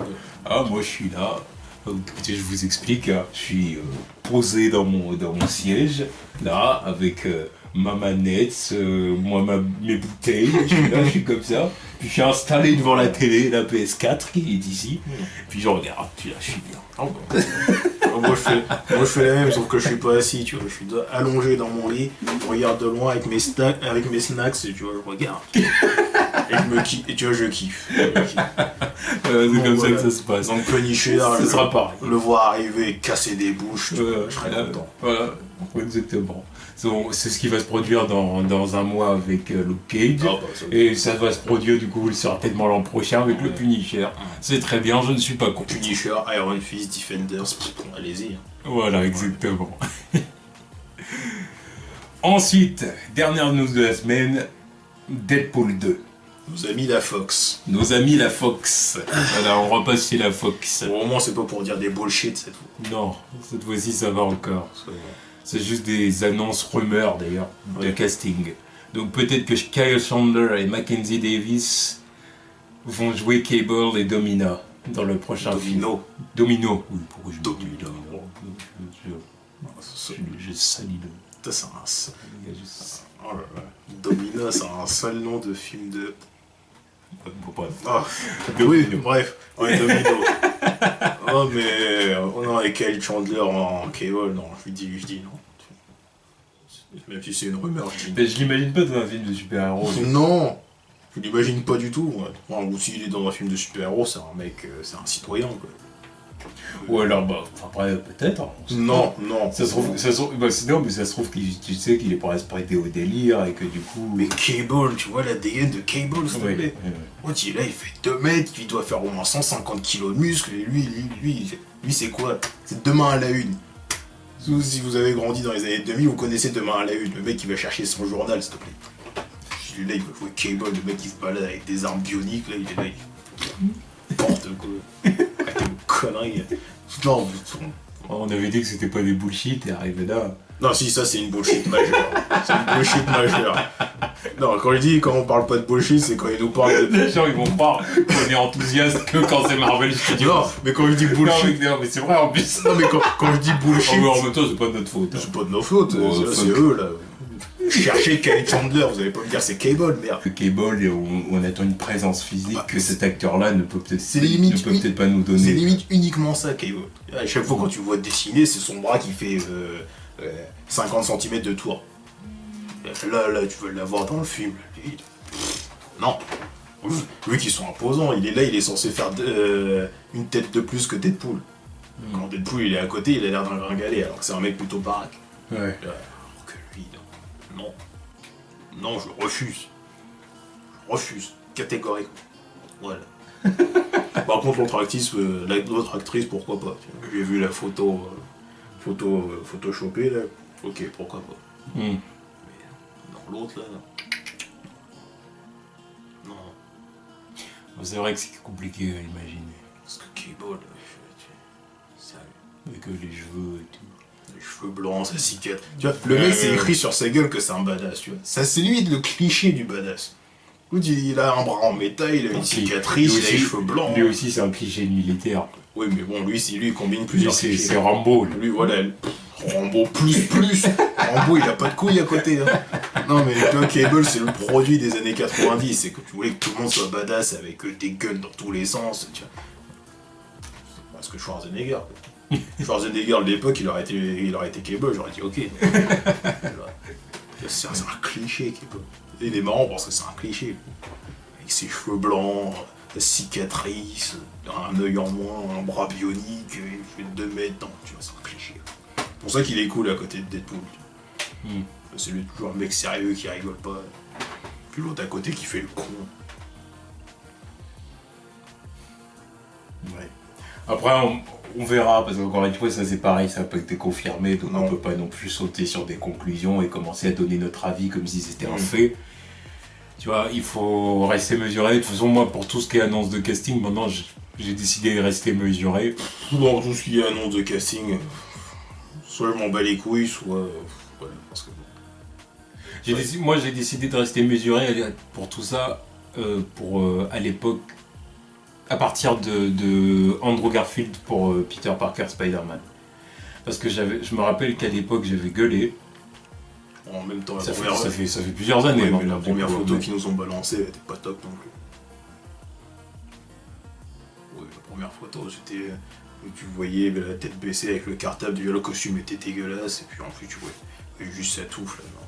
Ah moi je suis là. Écoutez, je vous explique, hein. Je suis posé dans mon siège, là, avec ma manette, mes bouteilles, je suis comme ça, puis je suis installé devant la télé, la PS4 qui est ici, puis je regarde, puis là je suis bien. Oh, bah. Moi je fais la même, sauf que je suis pas assis, tu vois, je suis allongé dans mon lit, je regarde de loin avec mes snacks, et tu vois, je regarde. Et tu vois, je kiffe. C'est comme ça que ça se passe. Donc Punisher, ça sera pareil. Le voir arriver, casser des bouches, je serais content. Voilà, exactement. C'est ce qui va se produire dans un mois avec Luke Cage. Ah, bah, et ça va se produire du coup certainement l'an prochain avec le Punisher. C'est très bien, je ne suis pas contre. Punisher, Iron Fist, Defenders, allez-y. Voilà, exactement. Ensuite, dernière news de la semaine, Deadpool 2. Nos amis la Fox. Nos amis la Fox. Voilà, on repasse chez la Fox. Au moment, c'est pas pour dire des bullshit cette fois. Non, cette fois-ci ça va encore. Parce que, C'est juste des annonces rumeurs d'ailleurs de Ouais. casting. Donc peut-être que Kyle Chandler et Mackenzie Davis vont jouer Cable et Domina dans le prochain film. Domino. Oui, pourquoi je Domino. dis Domino? J'ai sali le... Putain, c'est un... Juste... Oh là là. Domino, c'est un seul nom de film de... Bon, bref. Ah, oui, bref, ouais, Domino. Oh, mais... Oh non, avec Kyle Chandler en Cable, non, je dis non. Même si c'est une rumeur, je dis Mais je l'imagine pas dans un film de super-héros. non. Je l'imagine pas du tout, moi. Enfin, ou s'il est dans un film de super-héros, c'est un mec, c'est un citoyen, quoi. Ou alors, bah, après, peut-être. Hein, on sait Non, pas. non. Ça se trouve, bah, non, mais ça se trouve qu'il tu sais qu'il est pas prêté au délire et que du coup. Mais Cable, tu vois l'ADN de Cable, s'il te Ouais, plaît. ouais. Moi, tu là, il fait 2 mètres, il doit faire au moins 150 kilos de muscles, et lui, c'est quoi? C'est Demain à la Une. Si vous avez grandi dans les années 2000, vous connaissez Demain à la Une, le mec qui va chercher son journal, s'il te plaît. Là, il va jouer Cable, le mec qui se balade avec des armes bioniques, là, il est là, il... N'importe quoi. Arrêtez vos conneries. Non, On avait dit que c'était pas des bullshit et arrivé là. non, si, ça, c'est une bullshit majeure. C'est une bullshit majeure. Non, quand on parle pas de bullshit, c'est quand il nous parle de... Les gens ils vont croire qu'on est enthousiaste que quand c'est Marvel Studios. Non, mais quand je dis Non, bullshit... mais c'est vrai en plus. Non, mais quand je dis bullshit... Oh, mais en même temps, c'est pas de notre faute. Hein. C'est pas de nos fautes, c'est eux, là. Cherchez Kyle Chandler, vous allez pas me dire c'est Cable, merde. Que Cable, on attend une présence physique Ah, que cet acteur-là ne peut peut-être C'est limite ne peut peut-être pas nous C'est donner. limite uniquement ça, Cable. À chaque fois quand tu vois dessiner, c'est son bras qui fait 50 cm de tour. Là, tu veux l'avoir dans le film. Lui, non. Lui qui sont imposants, il est là, il est censé faire une tête de plus que Deadpool. Quand Deadpool il est à côté, il a l'air d'un gringalet, alors que c'est un mec plutôt baraque. Ouais. Alors que lui, non. Non, je refuse. Je refuse. Catégoriquement. Voilà. Par contre, l'autre actrice, pourquoi pas. J'ai vu la photoshopée, là. Ok, pourquoi pas. Hmm. Mais non, l'autre, là, non. C'est vrai que c'est compliqué à imaginer. Parce que Cable, sérieux. Avec les cheveux et tout. Les cheveux blancs, sa cicatrice. Tu vois, le mec, c'est écrit sur sa gueule que c'est un badass, tu vois. Ça, c'est limite le cliché du badass. Écoute, il a un bras en métal, il a une cicatrice, il a les cheveux blancs. Lui aussi, c'est un cliché militaire. Oui, mais bon, lui, il combine Lui, plusieurs c'est clichés. c'est Rambo. Lui. Lui, voilà. Rambo plus. Rambo, il a pas de couilles à côté. Hein. Non, mais tu vois, Cable, c'est le produit des années 90. C'est que tu voulais que tout le monde soit badass avec des guns dans tous les sens. Tu vois. C'est parce que Schwarzenegger. Quoi. Schwarzenegger, de l'époque, il aurait été Cable, j'aurais dit ok. C'est un cliché, Cable. Et il est marrant parce que c'est un cliché. Avec ses cheveux blancs, sa cicatrice, un œil en moins, un bras bionique, il fait 2 mètres. Non, tu vois, c'est un cliché. C'est pour ça qu'il est cool à côté de Deadpool. Hmm. C'est lui toujours un mec sérieux qui rigole pas. Puis l'autre à côté qui fait le con. Ouais. Après, on verra, parce qu'encore une fois, ça c'est pareil, ça n'a pas été confirmé, donc Non. on peut pas non plus sauter sur des conclusions et commencer à donner notre avis comme si c'était un fait. Tu vois, il faut rester mesuré. De toute façon, moi, pour tout ce qui est annonce de casting, maintenant, j'ai décidé de rester mesuré. Bon, tout ce qui est annonce de casting, soit je m'en bats les couilles, soit... voilà, parce que... Moi, j'ai décidé de rester mesuré pour tout ça, à l'époque, à partir de Andrew Garfield pour Peter Parker Spider-Man. Parce que je me rappelle qu'à l'époque, j'avais gueulé. En même temps, Ça fait plusieurs années. Ouais, mais maintenant, la première donc, photo mais- qu'ils nous ont balancée, elle était pas top non plus. Oui, la première photo, c'était... où tu voyais la tête baissée avec le cartable, le costume était dégueulasse, et puis en plus tu voyais juste sa touffe là, non.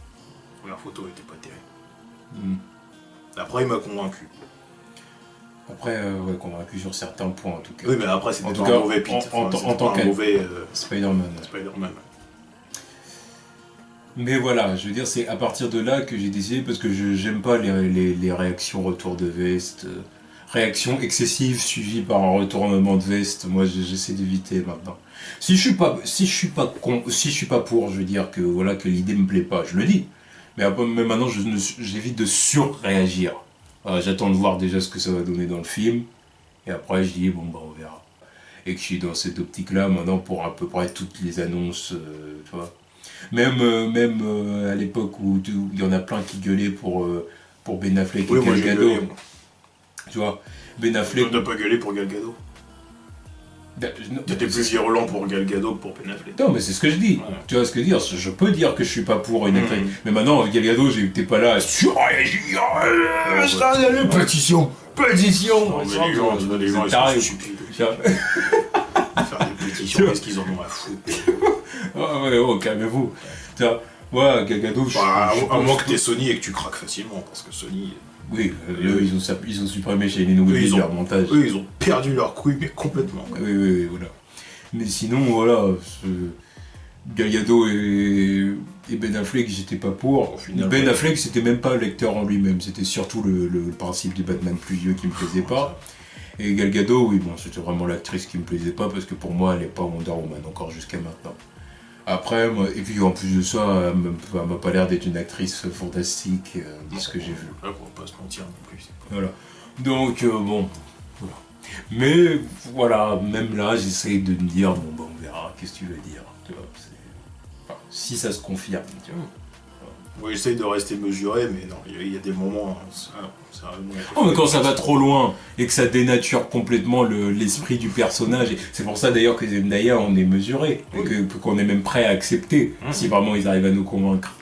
La première photo était pas terrible. Hmm. Après, il m'a convaincu. Après, ouais, convaincu sur certains points en tout cas. Oui, mais après, c'était En pas tout un cas, mauvais Pete. en C'était tant pas qu'un- un mauvais Spider-Man. Spider-Man. Mais voilà, je veux dire, c'est à partir de là que j'ai décidé, parce que j'aime pas les réactions retour de veste, réactions excessives suivies par un retournement de veste. Moi, j'essaie d'éviter maintenant. Si je suis pas pour, je veux dire que voilà que l'idée me plaît pas, je le dis. mais maintenant, j'évite de surréagir. J'attends de voir déjà ce que ça va donner dans le film. Et après, je dis, bon, bah, on verra. Et que je suis dans cette optique-là maintenant pour à peu près toutes les annonces, tu vois. Même à l'époque où il y en a plein qui gueulaient pour Ben Affleck et Gal Gadot. Tu vois, Ben Affleck. On n'a pas gueulé pour Gal Gadot. T'étais plus virulent pour Gal Gadot que pour Ben Affleck. Non, mais c'est ce que je dis. Ouais. Tu vois ce que je veux dire. Je peux dire que je suis pas pour une actrice. Mais maintenant, Gal Gadot, t'es pas là à surréagir. Pétition. Les gens, ils sont stupides. Faire des pétitions, qu'est-ce qu'ils en ont à foutre? Ouais, calmez-vous. Ouais, Gal Gadot, à moins que t'es Sony et que tu craques facilement, parce que Sony... Oui, ils ont supprimé chez les nouveaux leur montage. Eux, ils ont perdu leur couille, mais complètement. Oui, voilà. Mais sinon, voilà, Gal Gadot et Ben Affleck, j'étais pas pour. Ben Affleck, c'était même pas l'acteur en lui-même, c'était surtout le principe du Batman plus vieux qui me plaisait pas. Et Gal Gadot, oui, bon, c'était vraiment l'actrice qui me plaisait pas, parce que pour moi, elle est pas Wonder Woman, encore jusqu'à maintenant. Après, moi, et puis en plus de ça, elle m'a pas l'air d'être une actrice fantastique, de ce que j'ai vu. Là, pour pas se mentir non plus. Voilà. Donc, bon, voilà. Mais, voilà, même là, j'essaye de me dire, bon, bah, on verra, qu'est-ce que tu veux dire, tu vois, enfin, si ça se confirme, tu vois. Oui, j'essaye de rester mesuré, mais non, il y a des moments, mais quand ça va trop loin et que ça dénature complètement l'esprit du personnage, et c'est pour ça d'ailleurs que Zendaya, on est mesuré, et qu'on est même prêt à accepter, si vraiment ils arrivent à nous convaincre.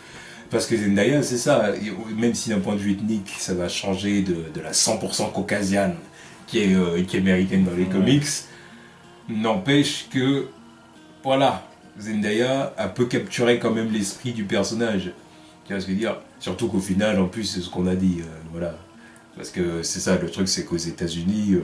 Parce que Zendaya, c'est ça, même si d'un point de vue ethnique, ça va changer de la 100% caucasienne qui est américaine dans les comics, n'empêche que, voilà, Zendaya a peu capturé quand même l'esprit du personnage. Tu vois ce que je veux dire? Surtout qu'au final, en plus, c'est ce qu'on a dit, voilà. Parce que c'est ça, le truc, c'est qu'aux États-Unis,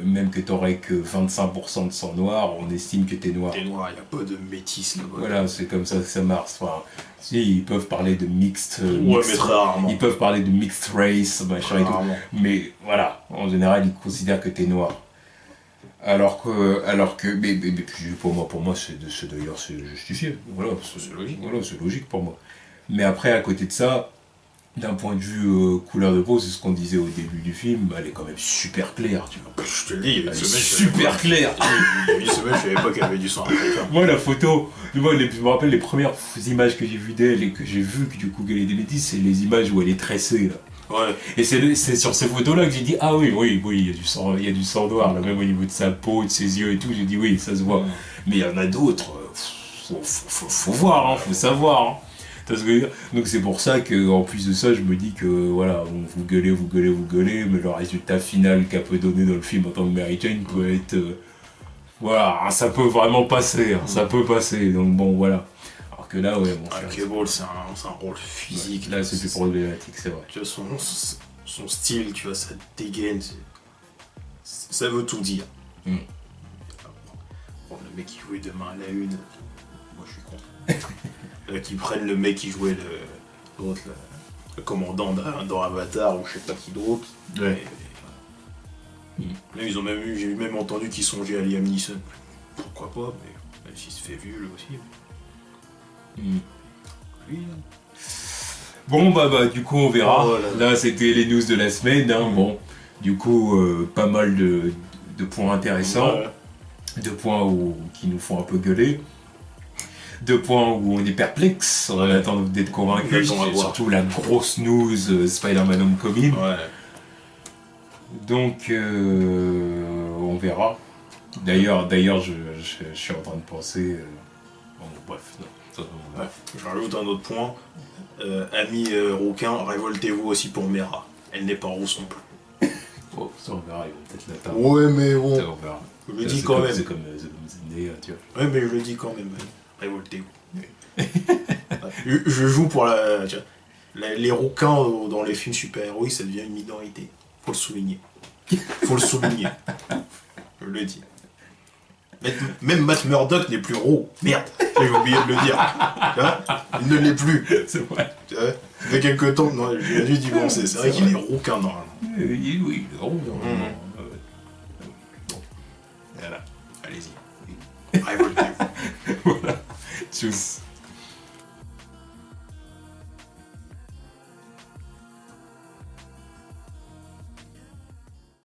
même que t'aurais que 25% de sang noir, on estime que t'es noir. T'es noir, il n'y a pas de métis là-bas. Voilà, c'est comme ça que ça marche. Enfin, si, ils peuvent parler de mixed, mais très rarement. Ils peuvent parler de mixed race, machin et tout. Mais voilà, en général, ils considèrent que t'es noir. Alors que, mais pour moi, c'est d'ailleurs justifié. Voilà, c'est logique. Voilà, c'est logique pour moi. Mais après, à côté de ça, d'un point de vue couleur de peau, c'est ce qu'on disait au début du film, elle est quand même super claire, tu vois. Je te le dis, il y a une semaine, super claire. Il y a une semaine, je savais pas qu'elle avait du sang africain. Moi, la photo, je me rappelle les premières images que j'ai vues d'elle et que j'ai vu que du coup qu'elle est démétisse, c'est les images où elle est tressée, là. Ouais. Et c'est sur ces photos-là que j'ai dit, ah oui, il y a du sang noir, là, même au niveau de sa peau, de ses yeux et tout, j'ai dit oui, ça se voit. Mais il y en a d'autres, faut voir, hein, faut savoir. Hein. Donc c'est pour ça qu'en plus de ça, je me dis que voilà, vous gueulez, mais le résultat final qu'elle peut donner dans le film en tant que Mary Jane peut être... voilà, ça peut vraiment passer, hein, ça peut passer, donc bon, voilà. Alors que là, ouais, bon... Cable, c'est un rôle physique. Là, c'est plus problématique, c'est vrai. Tu vois, son style, tu vois, ça dégaine, ça veut tout dire. Bon, le mec qui jouait Demain à la Une, moi je suis content. Qui prennent le mec qui jouait l'autre, le commandant dans Avatar ou je sais pas qui d'autre. Ouais. Là, j'ai même entendu qu'ils songeaient à Liam Neeson. Pourquoi pas, mais même s'il se fait vieux lui aussi. Lui, bon bah du coup on verra. Oh, là c'était les news de la semaine. Hein. Bon, du coup pas mal de points intéressants, de points qui nous font un peu gueuler. 2 points où on est perplexe, on attend d'être convaincu, surtout la grosse news Spider-Man Homecoming. Ouais. Donc on verra. D'ailleurs je suis en train de penser... bon, bref, non. Ouais. Je rajoute un autre point. Amis rouquins, révoltez-vous aussi pour Mera. Elle n'est pas rousse non plus. Oh, ça on verra, ils vont peut-être l'attendre. Ouais mais bon. Ça, on verra. Je le dis quand même. C'est comme Zendaya, tu vois. Ouais mais je le dis quand même. Révoltez-vous. Je joue pour les rouquins dans les films super-héroïques, ça devient une minorité. Faut le souligner. Je le dis. Même Matt Murdock n'est plus roux. Merde, j'ai oublié de le dire. Tu vois, il ne l'est plus. C'est vrai. Tu vois, ça fait quelques temps que j'ai dû dire bon, c'est vrai qu'il est rouquin normalement. Oui, il est roux. Bon. Voilà. Allez-y. Révoltez-vous. Voilà. Tchuss.